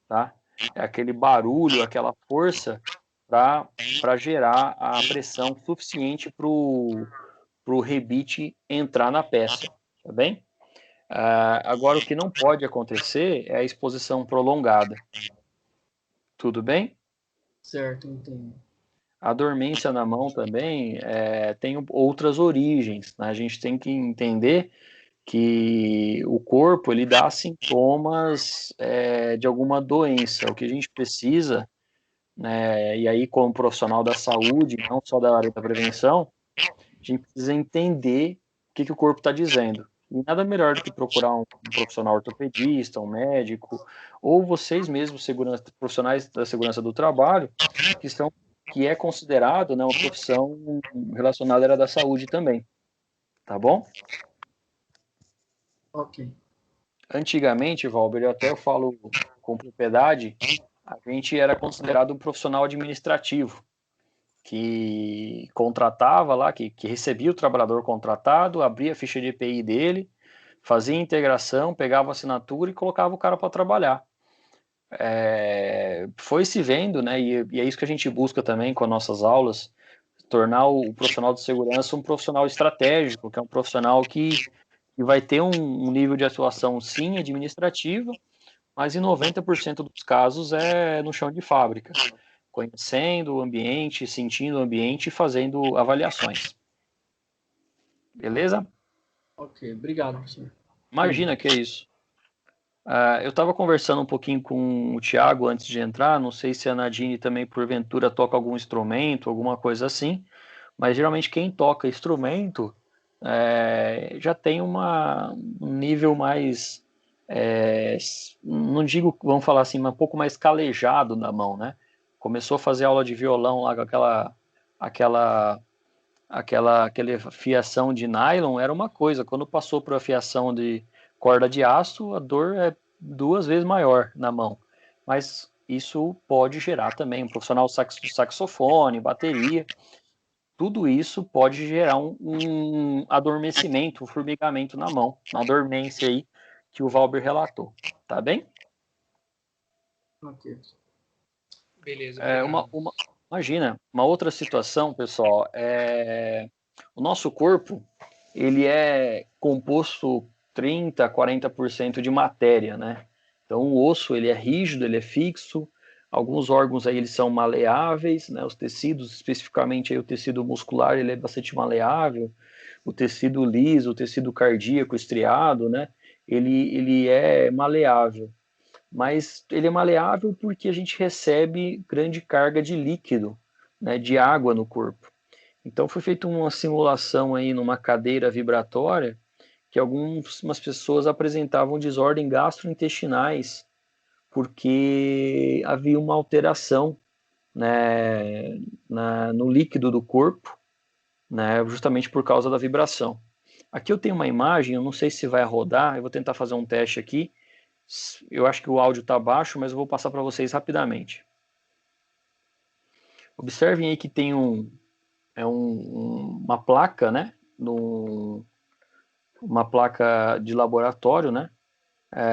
tá? É aquele barulho, aquela força para gerar a pressão suficiente para o rebite entrar na peça, tá bem? Agora, o que não pode acontecer é a exposição prolongada. Tudo bem? Certo, entendo. A dormência na mão também tem outras origens, né? A gente tem que entender que o corpo ele dá sintomas de alguma doença. O que a gente precisa, né, e aí como profissional da saúde, não só da área da prevenção, a gente precisa entender o que o corpo está dizendo. E nada melhor do que procurar um profissional ortopedista, um médico, ou vocês mesmos, profissionais da segurança do trabalho, que é considerado, né, uma profissão relacionada à área da saúde também. Tá bom? Ok. Antigamente, Valber, eu falo com propriedade, a gente era considerado um profissional administrativo, que contratava lá, que recebia o trabalhador contratado, abria a ficha de EPI dele, fazia integração, pegava a assinatura e colocava o cara para trabalhar. Foi se vendo, né, e é isso que a gente busca também com as nossas aulas, tornar o profissional de segurança um profissional estratégico, que é um profissional que vai ter um nível de atuação, sim, administrativa, mas em 90% dos casos é no chão de fábrica, conhecendo o ambiente, sentindo o ambiente e fazendo avaliações. Beleza? Ok, obrigado, professor. Imagina que é isso. Eu estava conversando um pouquinho com o Thiago antes de entrar, não sei se a Nadine também, porventura, toca algum instrumento, alguma coisa assim, mas geralmente quem toca instrumento já tem um nível mais, não digo, vamos falar assim, mas um pouco mais calejado na mão, né? Começou a fazer aula de violão lá com aquela fiação de nylon, era uma coisa, quando passou para a fiação de corda de aço, a dor é 2 vezes maior na mão, mas isso pode gerar também um profissional saxofone, bateria, tudo isso pode gerar um adormecimento, um formigamento na mão, uma dormência aí que o Valber relatou, tá bem? Ok. Beleza, Uma Imagina, uma outra situação, pessoal, o nosso corpo, ele é composto 30, 40% de matéria, né? Então, o osso, ele é rígido, ele é fixo, alguns órgãos aí, eles são maleáveis, né? Os tecidos, especificamente aí o tecido muscular, ele é bastante maleável, o tecido liso, o tecido cardíaco, estriado, né? Ele é maleável, mas ele é maleável porque a gente recebe grande carga de líquido, né, de água no corpo. Então foi feita uma simulação aí numa cadeira vibratória que algumas pessoas apresentavam desordem gastrointestinais porque havia uma alteração, né, no líquido do corpo, né, justamente por causa da vibração. Aqui eu tenho uma imagem, eu não sei se vai rodar, eu vou tentar fazer um teste aqui. Eu acho que o áudio está baixo, mas eu vou passar para vocês rapidamente. Observem aí que tem uma placa, né? Uma placa de laboratório, né?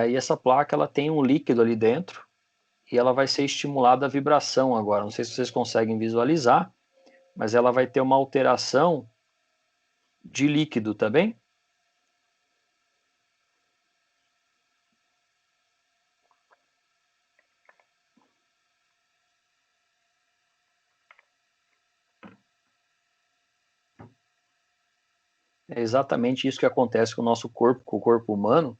E essa placa ela tem um líquido ali dentro e ela vai ser estimulada a vibração agora. Não sei se vocês conseguem visualizar, mas ela vai ter uma alteração de líquido, tá bem? É exatamente isso que acontece com o nosso corpo, com o corpo humano.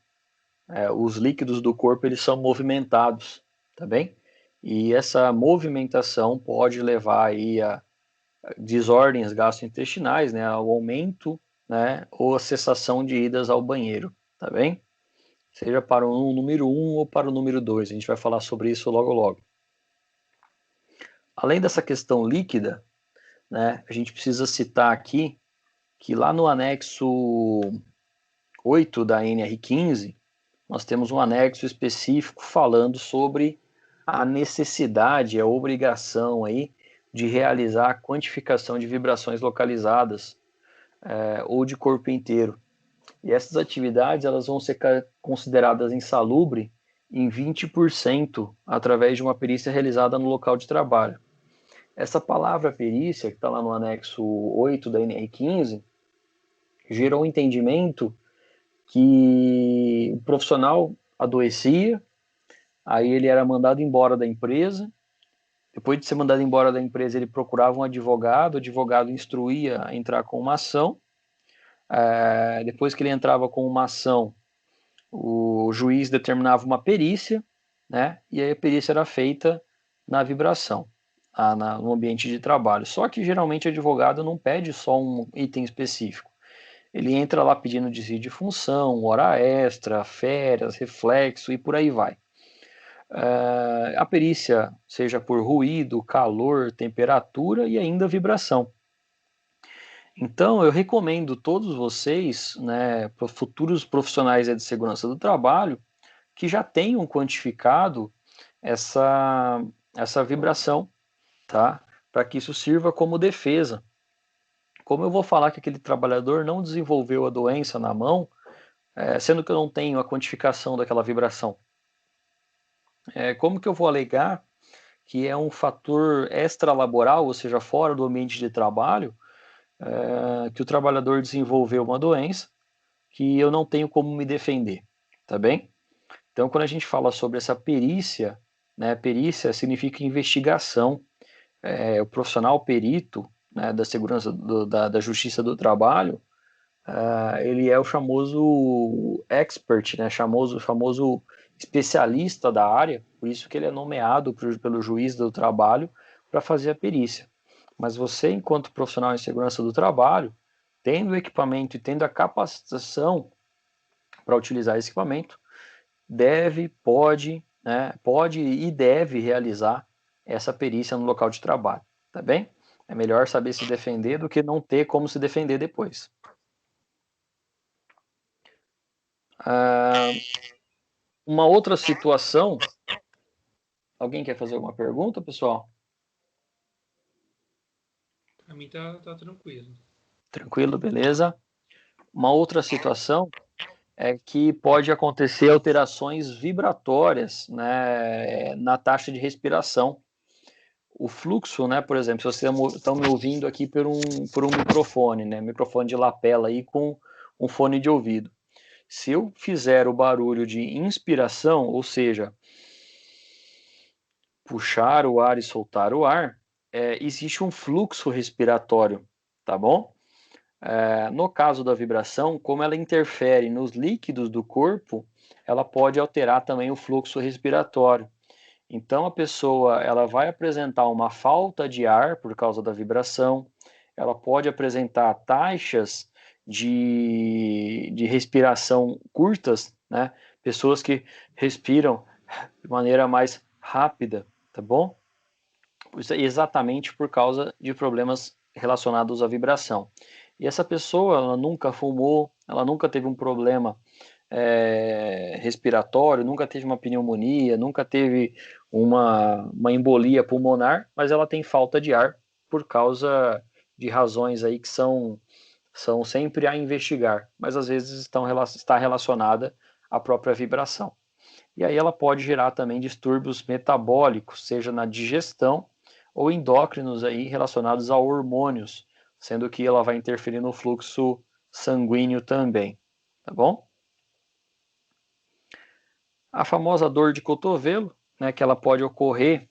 Os líquidos do corpo eles são movimentados, tá bem? E essa movimentação pode levar aí a desordens gastrointestinais, né, ao aumento, né, ou a cessação de idas ao banheiro, tá bem? Seja para o número 1 ou para o número 2, a gente vai falar sobre isso logo logo. Além dessa questão líquida, né, a gente precisa citar aqui que lá no anexo 8 da NR15, nós temos um anexo específico falando sobre a necessidade, a obrigação aí de realizar a quantificação de vibrações localizadas ou de corpo inteiro. E essas atividades elas vão ser consideradas insalubre em 20% através de uma perícia realizada no local de trabalho. Essa palavra perícia, que está lá no anexo 8 da NR15, gerou um entendimento que o profissional adoecia, aí ele era mandado embora da empresa. Depois de ser mandado embora da empresa, ele procurava um advogado, o advogado instruía a entrar com uma ação. Depois que ele entrava com uma ação, o juiz determinava uma perícia, né? E aí a perícia era feita na vibração, no ambiente de trabalho. Só que geralmente o advogado não pede só um item específico. Ele entra lá pedindo desvio de função, hora extra, férias, reflexo e por aí vai. A perícia, seja por ruído, calor, temperatura e ainda vibração. Então, eu recomendo todos vocês, né, futuros profissionais de segurança do trabalho, que já tenham quantificado essa vibração, tá? Para que isso sirva como defesa. Como eu vou falar que aquele trabalhador não desenvolveu a doença na mão, sendo que eu não tenho a quantificação daquela vibração? Como que eu vou alegar que é um fator extralaboral, ou seja, fora do ambiente de trabalho, que o trabalhador desenvolveu uma doença que eu não tenho como me defender, tá bem? Então, quando a gente fala sobre essa perícia, né, perícia significa investigação. O profissional perito, né, da segurança da justiça do trabalho, ele é o famoso expert, né, famoso especialista da área, por isso que ele é nomeado pelo juiz do trabalho para fazer a perícia. Mas você, enquanto profissional em segurança do trabalho, tendo o equipamento e tendo a capacitação para utilizar esse equipamento, pode e deve realizar essa perícia no local de trabalho, tá bem? É melhor saber se defender do que não ter como se defender depois. Uma outra situação. Alguém quer fazer alguma pergunta, pessoal? Para mim tá tranquilo. Tranquilo, beleza. Uma outra situação é que pode acontecer alterações vibratórias, né, na taxa de respiração. o fluxo, né, por exemplo, se vocês estão me ouvindo aqui por um microfone, né, microfone de lapela aí com um fone de ouvido. Se eu fizer o barulho de inspiração, ou seja, puxar o ar e soltar o ar, existe um fluxo respiratório, tá bom? No caso da vibração, como ela interfere nos líquidos do corpo, ela pode alterar também o fluxo respiratório. Então a pessoa ela vai apresentar uma falta de ar por causa da vibração, ela pode apresentar taxas de respiração curtas, né? Pessoas que respiram de maneira mais rápida, tá bom? Exatamente por causa de problemas relacionados à vibração. E essa pessoa, ela nunca fumou, ela nunca teve um problema respiratório, nunca teve uma pneumonia, nunca teve uma embolia pulmonar, mas ela tem falta de ar por causa de razões aí que são sempre a investigar, mas às vezes está relacionada à própria vibração. E aí ela pode gerar também distúrbios metabólicos, seja na digestão ou endócrinos aí relacionados a hormônios, sendo que ela vai interferir no fluxo sanguíneo também, tá bom? A famosa dor de cotovelo, né, que ela pode ocorrer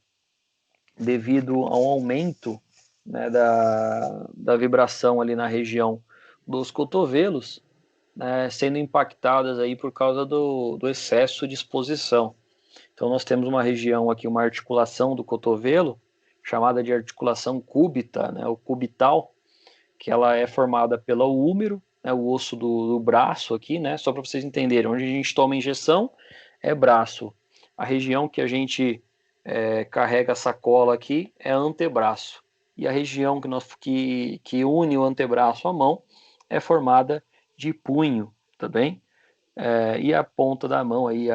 devido ao aumento, né, da vibração ali na região dos cotovelos, né, sendo impactadas aí por causa do excesso de exposição. Então nós temos uma região aqui, uma articulação do cotovelo, chamada de articulação cúbita, né, o cubital, que ela é formada pelo húmero, né, o osso do braço aqui, né, só para vocês entenderem, onde a gente toma injeção é braço. A região que a gente carrega a sacola aqui é antebraço. E a região que une o antebraço à mão é formada de punho, tá bem? E a ponta da mão, aí,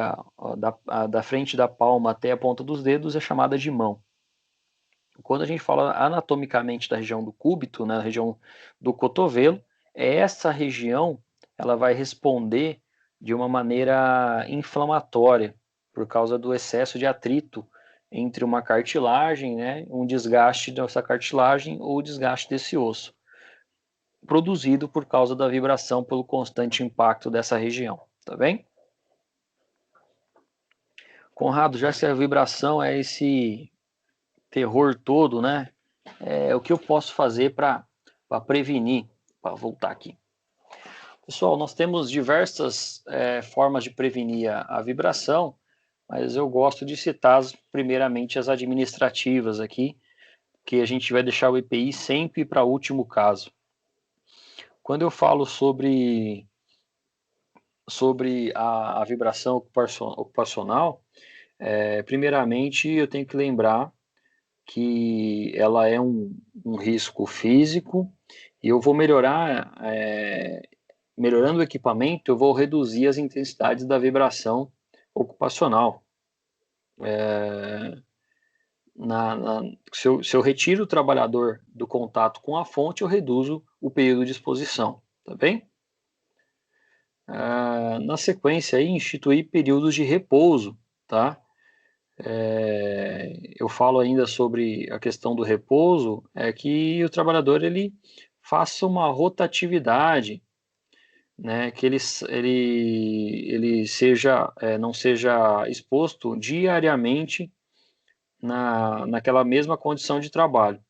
da frente da palma até a ponta dos dedos, é chamada de mão. Quando a gente fala anatomicamente da região do cúbito, né, a região do cotovelo, essa região ela vai responder de uma maneira inflamatória, por causa do excesso de atrito entre uma cartilagem, né, um desgaste dessa cartilagem ou o desgaste desse osso, produzido por causa da vibração pelo constante impacto dessa região, tá bem? Conrado, já que a vibração é esse terror todo, né? O que eu posso fazer para prevenir? Para voltar aqui. Pessoal, nós temos diversas formas de prevenir a vibração, mas eu gosto de citar primeiramente as administrativas aqui, que a gente vai deixar o EPI sempre para o último caso. Quando eu falo sobre a vibração ocupacional, primeiramente eu tenho que lembrar que ela é um risco físico e eu vou melhorando o equipamento, eu vou reduzir as intensidades da vibração ocupacional. Se eu retiro o trabalhador do contato com a fonte, eu reduzo o período de exposição, tá bem? Na sequência, aí, instituir períodos de repouso, tá? Eu falo ainda sobre a questão do repouso, que o trabalhador ele faça uma rotatividade, né, que ele não seja exposto diariamente naquela mesma condição de trabalho.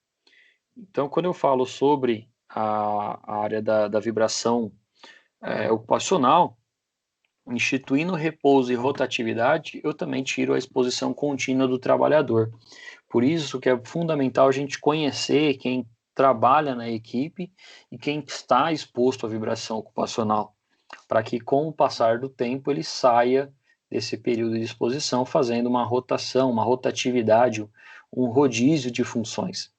Então, quando eu falo sobre a área da vibração ocupacional, instituindo repouso e rotatividade, eu também tiro a exposição contínua do trabalhador. Por isso que é fundamental a gente conhecer quem trabalha na equipe e quem está exposto à vibração ocupacional, para que com o passar do tempo ele saia desse período de exposição fazendo uma rotação, uma rotatividade, um rodízio de funções.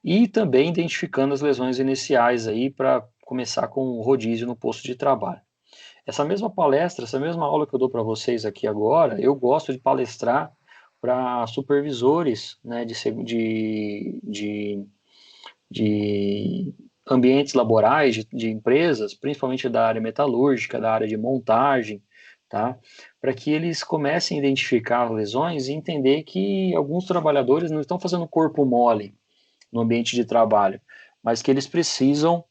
E também identificando as lesões iniciais aí para começar com o rodízio no posto de trabalho. Essa mesma palestra, essa mesma aula que eu dou para vocês aqui agora, eu gosto de palestrar para supervisores, né, de ambientes laborais, de empresas, principalmente da área metalúrgica, da área de montagem, tá? Para que eles comecem a identificar lesões e entender que alguns trabalhadores não estão fazendo corpo mole no ambiente de trabalho, mas que eles precisam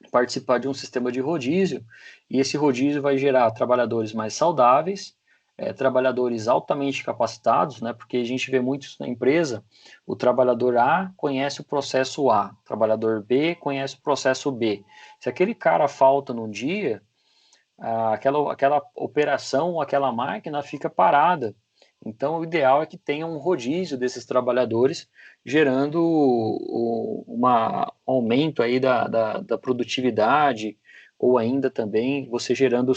participar de um sistema de rodízio, e esse rodízio vai gerar trabalhadores mais saudáveis, trabalhadores altamente capacitados, né, porque a gente vê muito isso na empresa, o trabalhador A conhece o processo A, o trabalhador B conhece o processo B. Se aquele cara falta num dia, aquela operação, aquela máquina fica parada. Então, o ideal é que tenha um rodízio desses trabalhadores, gerando um aumento aí da produtividade, ou ainda também você gerando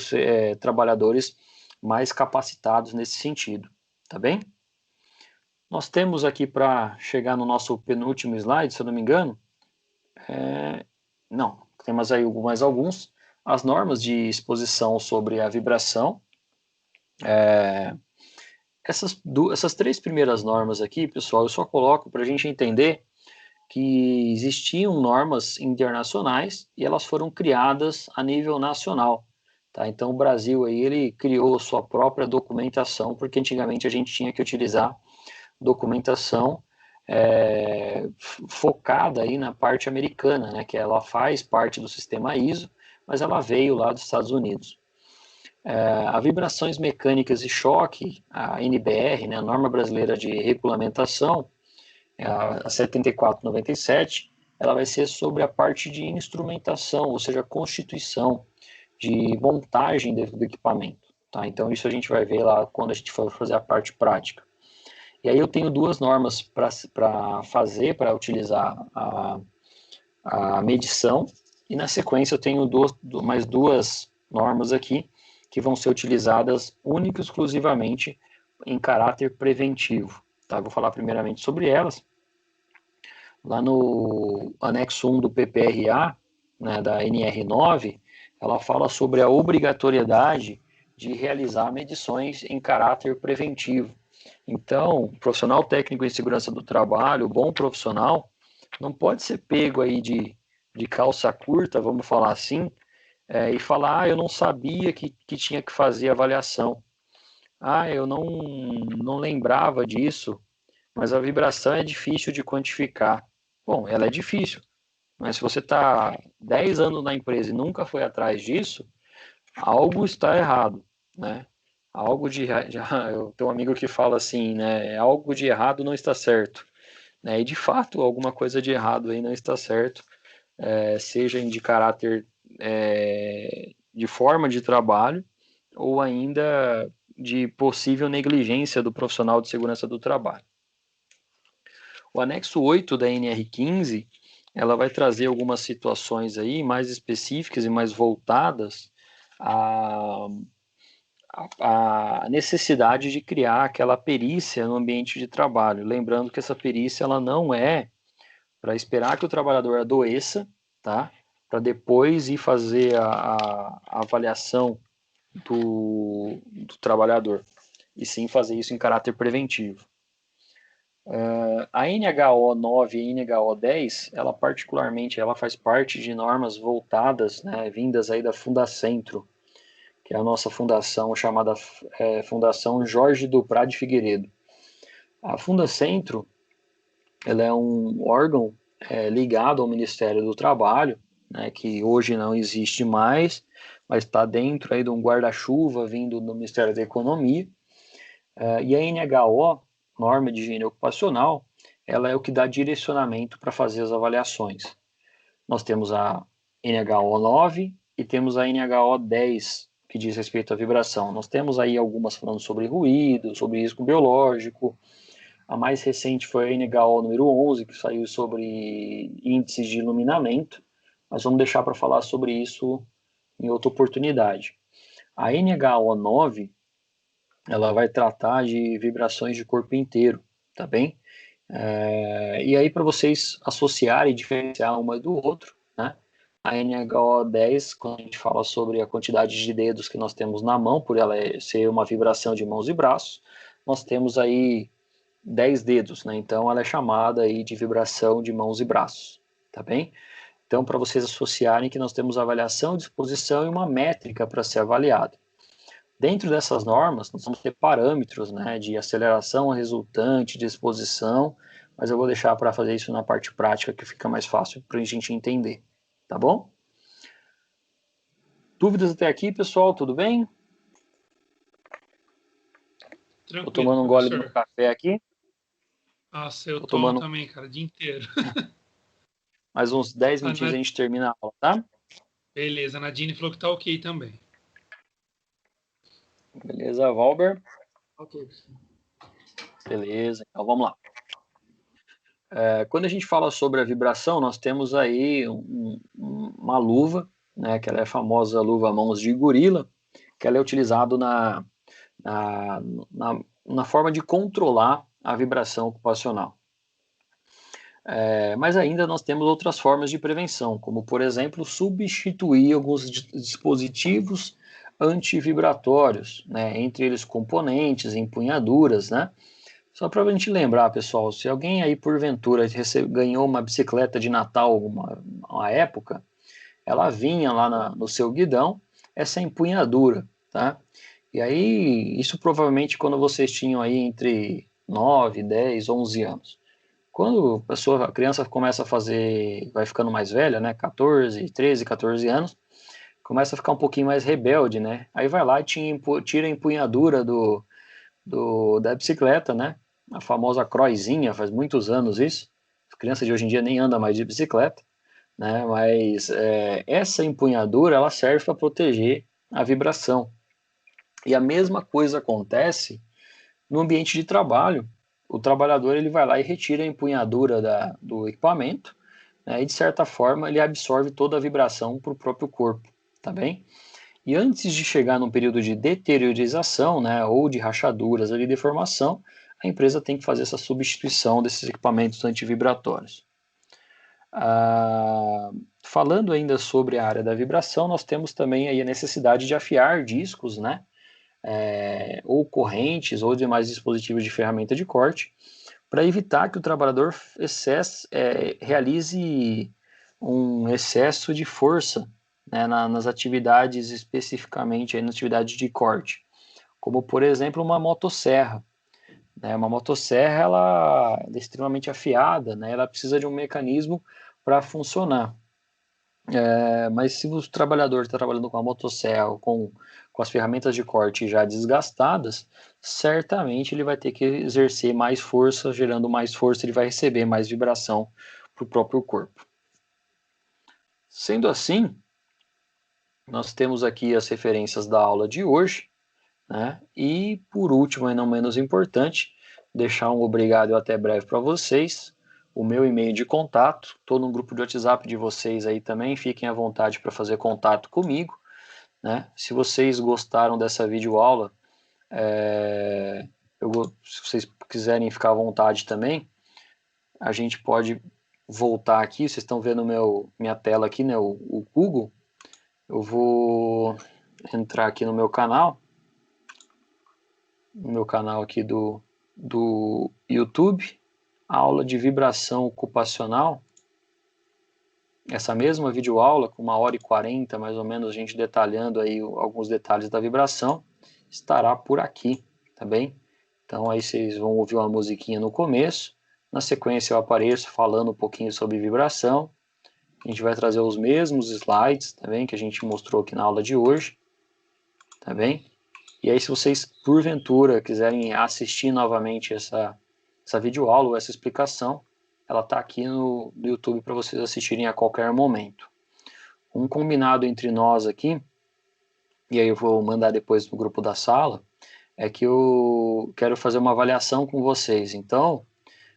trabalhadores mais capacitados nesse sentido, tá bem? Nós temos aqui, para chegar no nosso penúltimo slide, se eu não me engano, não, temos aí mais alguns, as normas de exposição sobre a vibração. Essas três primeiras normas aqui, pessoal, eu só coloco para a gente entender que existiam normas internacionais e elas foram criadas a nível nacional. Tá? Então o Brasil aí, ele criou sua própria documentação, porque antigamente a gente tinha que utilizar documentação focada aí na parte americana, né, que ela faz parte do sistema ISO, mas ela veio lá dos Estados Unidos. A vibrações mecânicas e choque, a NBR, né, a Norma Brasileira de Regulamentação, a 7497, ela vai ser sobre a parte de instrumentação, ou seja, constituição, de montagem do equipamento. Tá? Então isso a gente vai ver lá quando a gente for fazer a parte prática. E aí eu tenho duas normas para fazer, para utilizar a medição, e na sequência eu tenho mais duas normas aqui, que vão ser utilizadas única e exclusivamente em caráter preventivo. Tá? Vou falar primeiramente sobre elas. Lá no anexo 1 do PPRA, né, da NR9, ela fala sobre a obrigatoriedade de realizar medições em caráter preventivo. Então, o profissional técnico em segurança do trabalho, o bom profissional, não pode ser pego aí de calça curta, vamos falar assim, e falar, eu não sabia que tinha que fazer avaliação. Eu não lembrava disso, mas a vibração é difícil de quantificar. Bom, ela é difícil, mas se você está 10 anos na empresa e nunca foi atrás disso, algo está errado, né? Algo eu tenho um amigo que fala assim, né? Algo de errado não está certo, né? E de fato, alguma coisa de errado aí não está certo, seja de caráter de forma de trabalho ou ainda de possível negligência do profissional de segurança do trabalho. O anexo 8 da NR15, ela vai trazer algumas situações aí mais específicas e mais voltadas a necessidade de criar aquela perícia no ambiente de trabalho. Lembrando que essa perícia ela não é para esperar que o trabalhador adoeça, tá? Para depois ir fazer a avaliação do trabalhador, e sim fazer isso em caráter preventivo. A NHO 9 e a NHO 10, ela particularmente, ela faz parte de normas voltadas, né, vindas aí da Fundacentro, que é a nossa fundação chamada Fundação Jorge Duprá de Figueiredo. A Fundacentro, ela é um órgão ligado ao Ministério do Trabalho, né, que hoje não existe mais, mas está dentro aí de um guarda-chuva vindo do Ministério da Economia. E a NHO, Norma de Higiene Ocupacional, ela é o que dá direcionamento para fazer as avaliações. Nós temos a NHO 9 e temos a NHO 10, que diz respeito à vibração. Nós temos aí algumas falando sobre ruído, sobre risco biológico. A mais recente foi a NHO número 11, que saiu sobre índices de iluminamento, mas vamos deixar para falar sobre isso em outra oportunidade. A NHO 9, ela vai tratar de vibrações de corpo inteiro, tá bem? E aí, para vocês associarem e diferenciar uma do outro, né? A NHO 10, quando a gente fala sobre a quantidade de dedos que nós temos na mão, por ela ser uma vibração de mãos e braços, nós temos aí 10 dedos, né? Então ela é chamada aí de vibração de mãos e braços, tá bem? Então, para vocês associarem que nós temos avaliação, disposição e uma métrica para ser avaliado. Dentro dessas normas, nós vamos ter parâmetros, né, de aceleração resultante, de exposição, mas eu vou deixar para fazer isso na parte prática, que fica mais fácil para a gente entender, tá bom? Dúvidas até aqui, pessoal? Tudo bem? Tranquilo, Estou tomando um gole do meu café aqui. Nossa, eu Tô tomo tomando também, cara, o dia inteiro. mais uns 10 minutinhos a gente termina a aula, tá? Beleza, a Nadine falou que tá ok também. Beleza, Valber? Ok. Beleza, então vamos lá. Quando a gente fala sobre a vibração, nós temos aí uma luva, né, que ela é a famosa luva mãos de gorila, que ela é utilizada na, na forma de controlar a vibração ocupacional. Mas ainda nós temos outras formas de prevenção, como, por exemplo, substituir alguns dispositivos antivibratórios, né, entre eles componentes, empunhaduras, né? Só para a gente lembrar, pessoal, se alguém aí porventura ganhou uma bicicleta de Natal uma época, ela vinha lá no seu guidão essa empunhadura, tá? E aí, isso provavelmente quando vocês tinham aí entre 9, 10, 11 anos. Quando a criança começa a fazer, vai ficando mais velha, né, 14, 13, 14 anos, começa a ficar um pouquinho mais rebelde, né? Aí vai lá e tira a empunhadura da bicicleta, né? A famosa croizinha, faz muitos anos isso. As crianças de hoje em dia nem andam mais de bicicleta, né? Mas essa empunhadura, ela serve para proteger a vibração. E a mesma coisa acontece no ambiente de trabalho. O trabalhador ele vai lá e retira a empunhadura do equipamento, né, e de certa forma ele absorve toda a vibração para o próprio corpo, tá bem? E antes de chegar num período de deteriorização, né, ou de rachaduras ou de deformação, a empresa tem que fazer essa substituição desses equipamentos antivibratórios. Falando ainda sobre a área da vibração, nós temos também aí a necessidade de afiar discos, né, ou correntes ou demais dispositivos de ferramenta de corte, para evitar que o trabalhador realize um excesso de força, né, nas atividades, especificamente aí, na atividade de corte, como por exemplo uma motosserra. Né, uma motosserra ela é extremamente afiada, né, ela precisa de um mecanismo para funcionar. Mas se o trabalhador está trabalhando com a motosserra ou com as ferramentas de corte já desgastadas, certamente ele vai ter que exercer mais força, gerando mais força, ele vai receber mais vibração para o próprio corpo. Sendo assim, nós temos aqui as referências da aula de hoje, né? E por último, e não menos importante, deixar um obrigado e até breve para vocês. O meu e-mail de contato, estou no grupo de WhatsApp de vocês aí também, fiquem à vontade para fazer contato comigo, né? Se vocês gostaram dessa videoaula, se vocês quiserem ficar à vontade também, a gente pode voltar aqui, vocês estão vendo minha tela aqui, né, o Google, eu vou entrar aqui no meu canal aqui do YouTube, aula de vibração ocupacional, essa mesma videoaula, com 1h40 mais ou menos, a gente detalhando aí alguns detalhes da vibração, estará por aqui, tá bem? Então aí vocês vão ouvir uma musiquinha no começo, na sequência eu apareço falando um pouquinho sobre vibração, a gente vai trazer os mesmos slides, tá bem? Que a gente mostrou aqui na aula de hoje, tá bem? E aí se vocês porventura quiserem assistir novamente essa videoaula ou essa explicação, ela está aqui no YouTube para vocês assistirem a qualquer momento. Um combinado entre nós aqui, e aí eu vou mandar depois no grupo da sala, é que eu quero fazer uma avaliação com vocês. Então,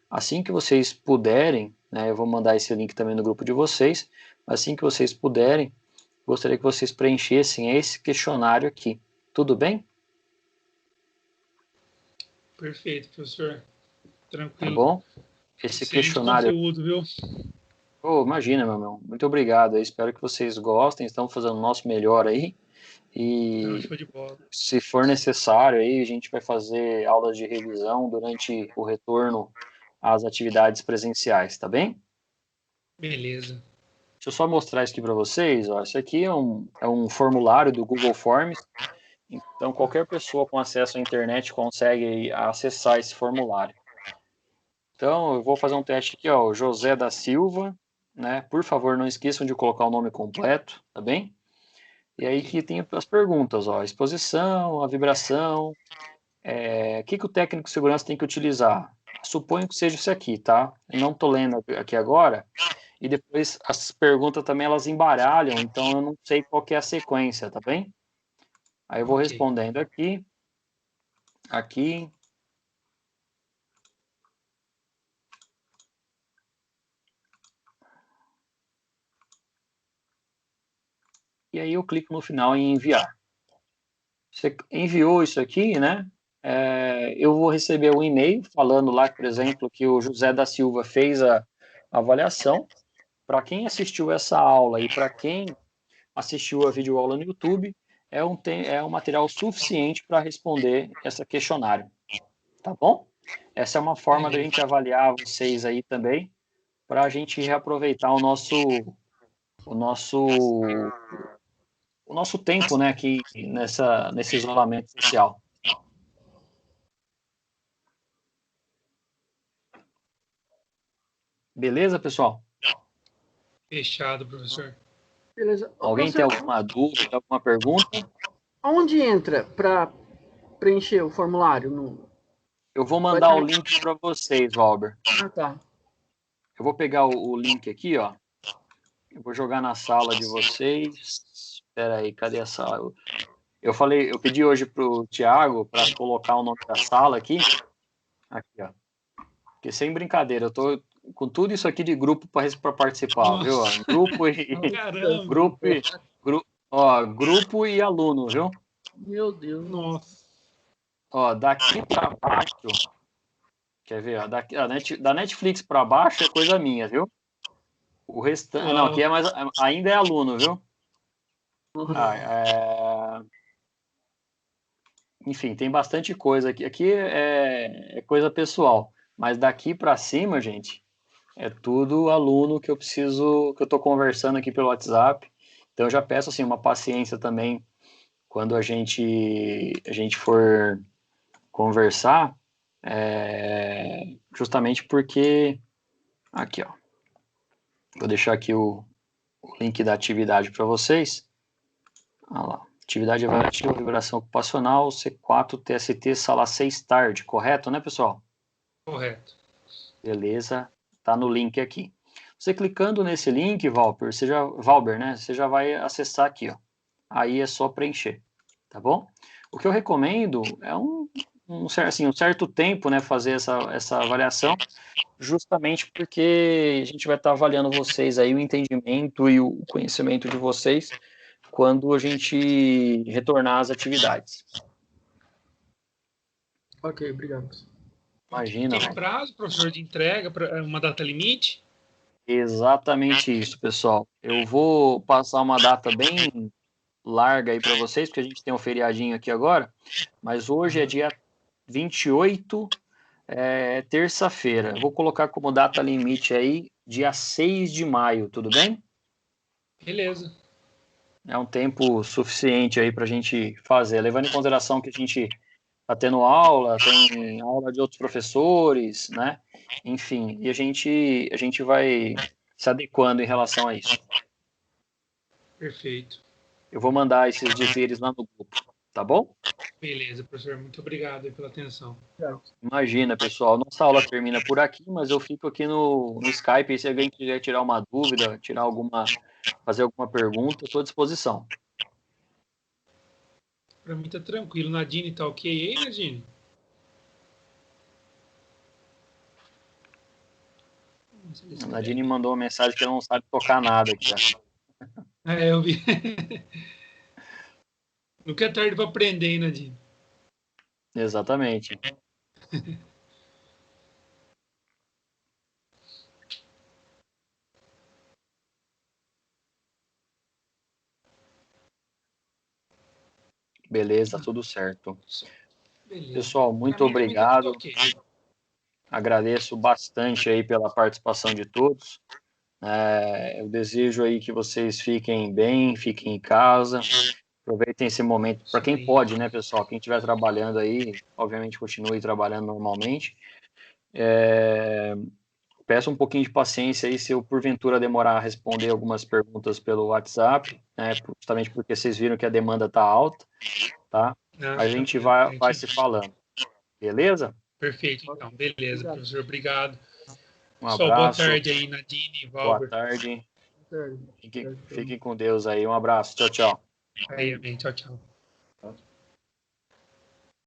assim que vocês puderem, né, eu vou mandar esse link também no grupo de vocês, assim que vocês puderem, gostaria que vocês preenchessem esse questionário aqui. Tudo bem? Perfeito, professor. Tranquilo. Tá bom? Esse Excelente questionário... conteúdo, viu? Oh, imagina, meu irmão. Muito obrigado. Eu espero que vocês gostem. Estamos fazendo o nosso melhor aí. Não, E show de bola. se for necessário aí, a gente vai fazer aulas de revisão durante o retorno às atividades presenciais, tá bem? Beleza. Deixa eu só mostrar isso aqui para vocês. Ó. Isso aqui é um formulário do Google Forms Então, qualquer pessoa com acesso à internet consegue acessar esse formulário. Então, eu vou fazer um teste aqui, ó, José da Silva, né? Por favor, não esqueçam de colocar o nome completo, tá bem? E aí que tem as perguntas, ó, exposição, a vibração, o que o técnico de segurança tem que utilizar? Suponho que seja isso aqui, tá? Eu não tô lendo aqui agora, e depois as perguntas também elas embaralham, então eu não sei qual que é a sequência, tá bem? Aí eu vou Ok. respondendo aqui, aqui, e aí eu clico no final em enviar. Você enviou isso aqui, né? Eu vou receber um e-mail falando lá, por exemplo, que o José da Silva fez a avaliação. Para quem assistiu essa aula e para quem assistiu a videoaula no YouTube, é um material suficiente para responder esse questionário, tá bom? Essa é uma forma da Beleza. gente avaliar vocês aí também, para a gente reaproveitar o nosso, o nosso tempo, né, aqui nesse isolamento social. Beleza, pessoal? Fechado, professor. Beleza. Ô, Alguém tem professor, alguma dúvida, alguma pergunta? onde entra para preencher o formulário? Eu vou Vai mandar o ter... link para vocês, Valber. Ah, tá. Eu vou pegar o link aqui, ó. Eu vou jogar na sala de vocês. Espera aí, cadê a sala? Eu pedi hoje pro Thiago para colocar o nome da sala aqui. Aqui, ó. Porque sem brincadeira, eu tô com tudo isso aqui de grupo para participar, viu? Ó, Nossa, grupo e caramba. grupo e grupo e aluno, viu? Meu Deus. Nossa. Ó, daqui para baixo, quer ver? Ó, da Netflix para baixo é coisa minha, viu? O restante, não, aqui Uau. é mais, ainda é aluno, viu? Ah, enfim, tem bastante coisa aqui. Aqui é coisa pessoal, mas daqui para cima, gente, é tudo aluno que eu preciso, que eu estou conversando aqui pelo WhatsApp. Então eu já peço assim uma paciência também quando a gente for conversar, justamente porque aqui, ó, vou deixar aqui o link da atividade para vocês. Olha lá. Atividade avaliativa, vibração ocupacional, C4 TST, sala 6 tarde, correto, né, pessoal? Correto. Beleza, tá no link aqui. Você clicando nesse link, Valber, né? Você já vai acessar aqui, ó. Aí é só preencher, tá bom? O que eu recomendo é um certo tempo, né, fazer essa avaliação, justamente porque a gente vai estar avaliando vocês aí, o entendimento e o conhecimento de vocês quando a gente retornar às atividades. Ok, obrigado. E Imagina, tem Valber. prazo, professor, de entrega para uma data limite? Exatamente isso, pessoal. Eu vou passar uma data bem larga aí para vocês, porque a gente tem um feriadinho aqui agora, mas hoje é dia 28, terça-feira. Eu vou colocar como data limite aí dia 6 de maio, tudo bem? Beleza. É um tempo suficiente aí para a gente fazer, levando em consideração que a gente está tendo aula, tem aula de outros professores, né? Enfim, e a gente vai se adequando em relação a isso. Perfeito. Eu vou mandar esses dizeres lá no grupo, tá bom? Beleza, professor. Muito obrigado aí pela atenção. Imagina, pessoal, nossa aula termina por aqui, mas eu fico aqui no Skype, e se alguém quiser tirar uma dúvida, fazer alguma pergunta, estou à disposição. Para mim tá tranquilo. Nadine tá ok aí, Nadine? A Nadine mandou uma mensagem que ela não sabe tocar nada aqui, ó. Eu vi. Nunca é tarde para aprender, hein, Nadine? Exatamente. Beleza, tudo certo. Beleza. Pessoal, Para muito mim também tá tudo obrigado. ok. Agradeço bastante aí pela participação de todos. Eu desejo aí que vocês fiquem bem, fiquem em casa, Aproveitem esse momento. Para quem pode, né, pessoal? Quem estiver trabalhando aí, obviamente continue trabalhando normalmente. Peço um pouquinho de paciência aí se eu, porventura, demorar a responder algumas perguntas pelo WhatsApp, né, justamente porque vocês viram que a demanda está alta, tá? A gente vai se falando. Beleza? Perfeito, então. Beleza, Obrigado. professor. Obrigado. Um Pessoal, abraço. boa tarde aí, Nadine e Boa Valber. tarde. Fiquem com Deus aí. Um abraço. Tchau, tchau. Aí, amém. Tchau, tchau.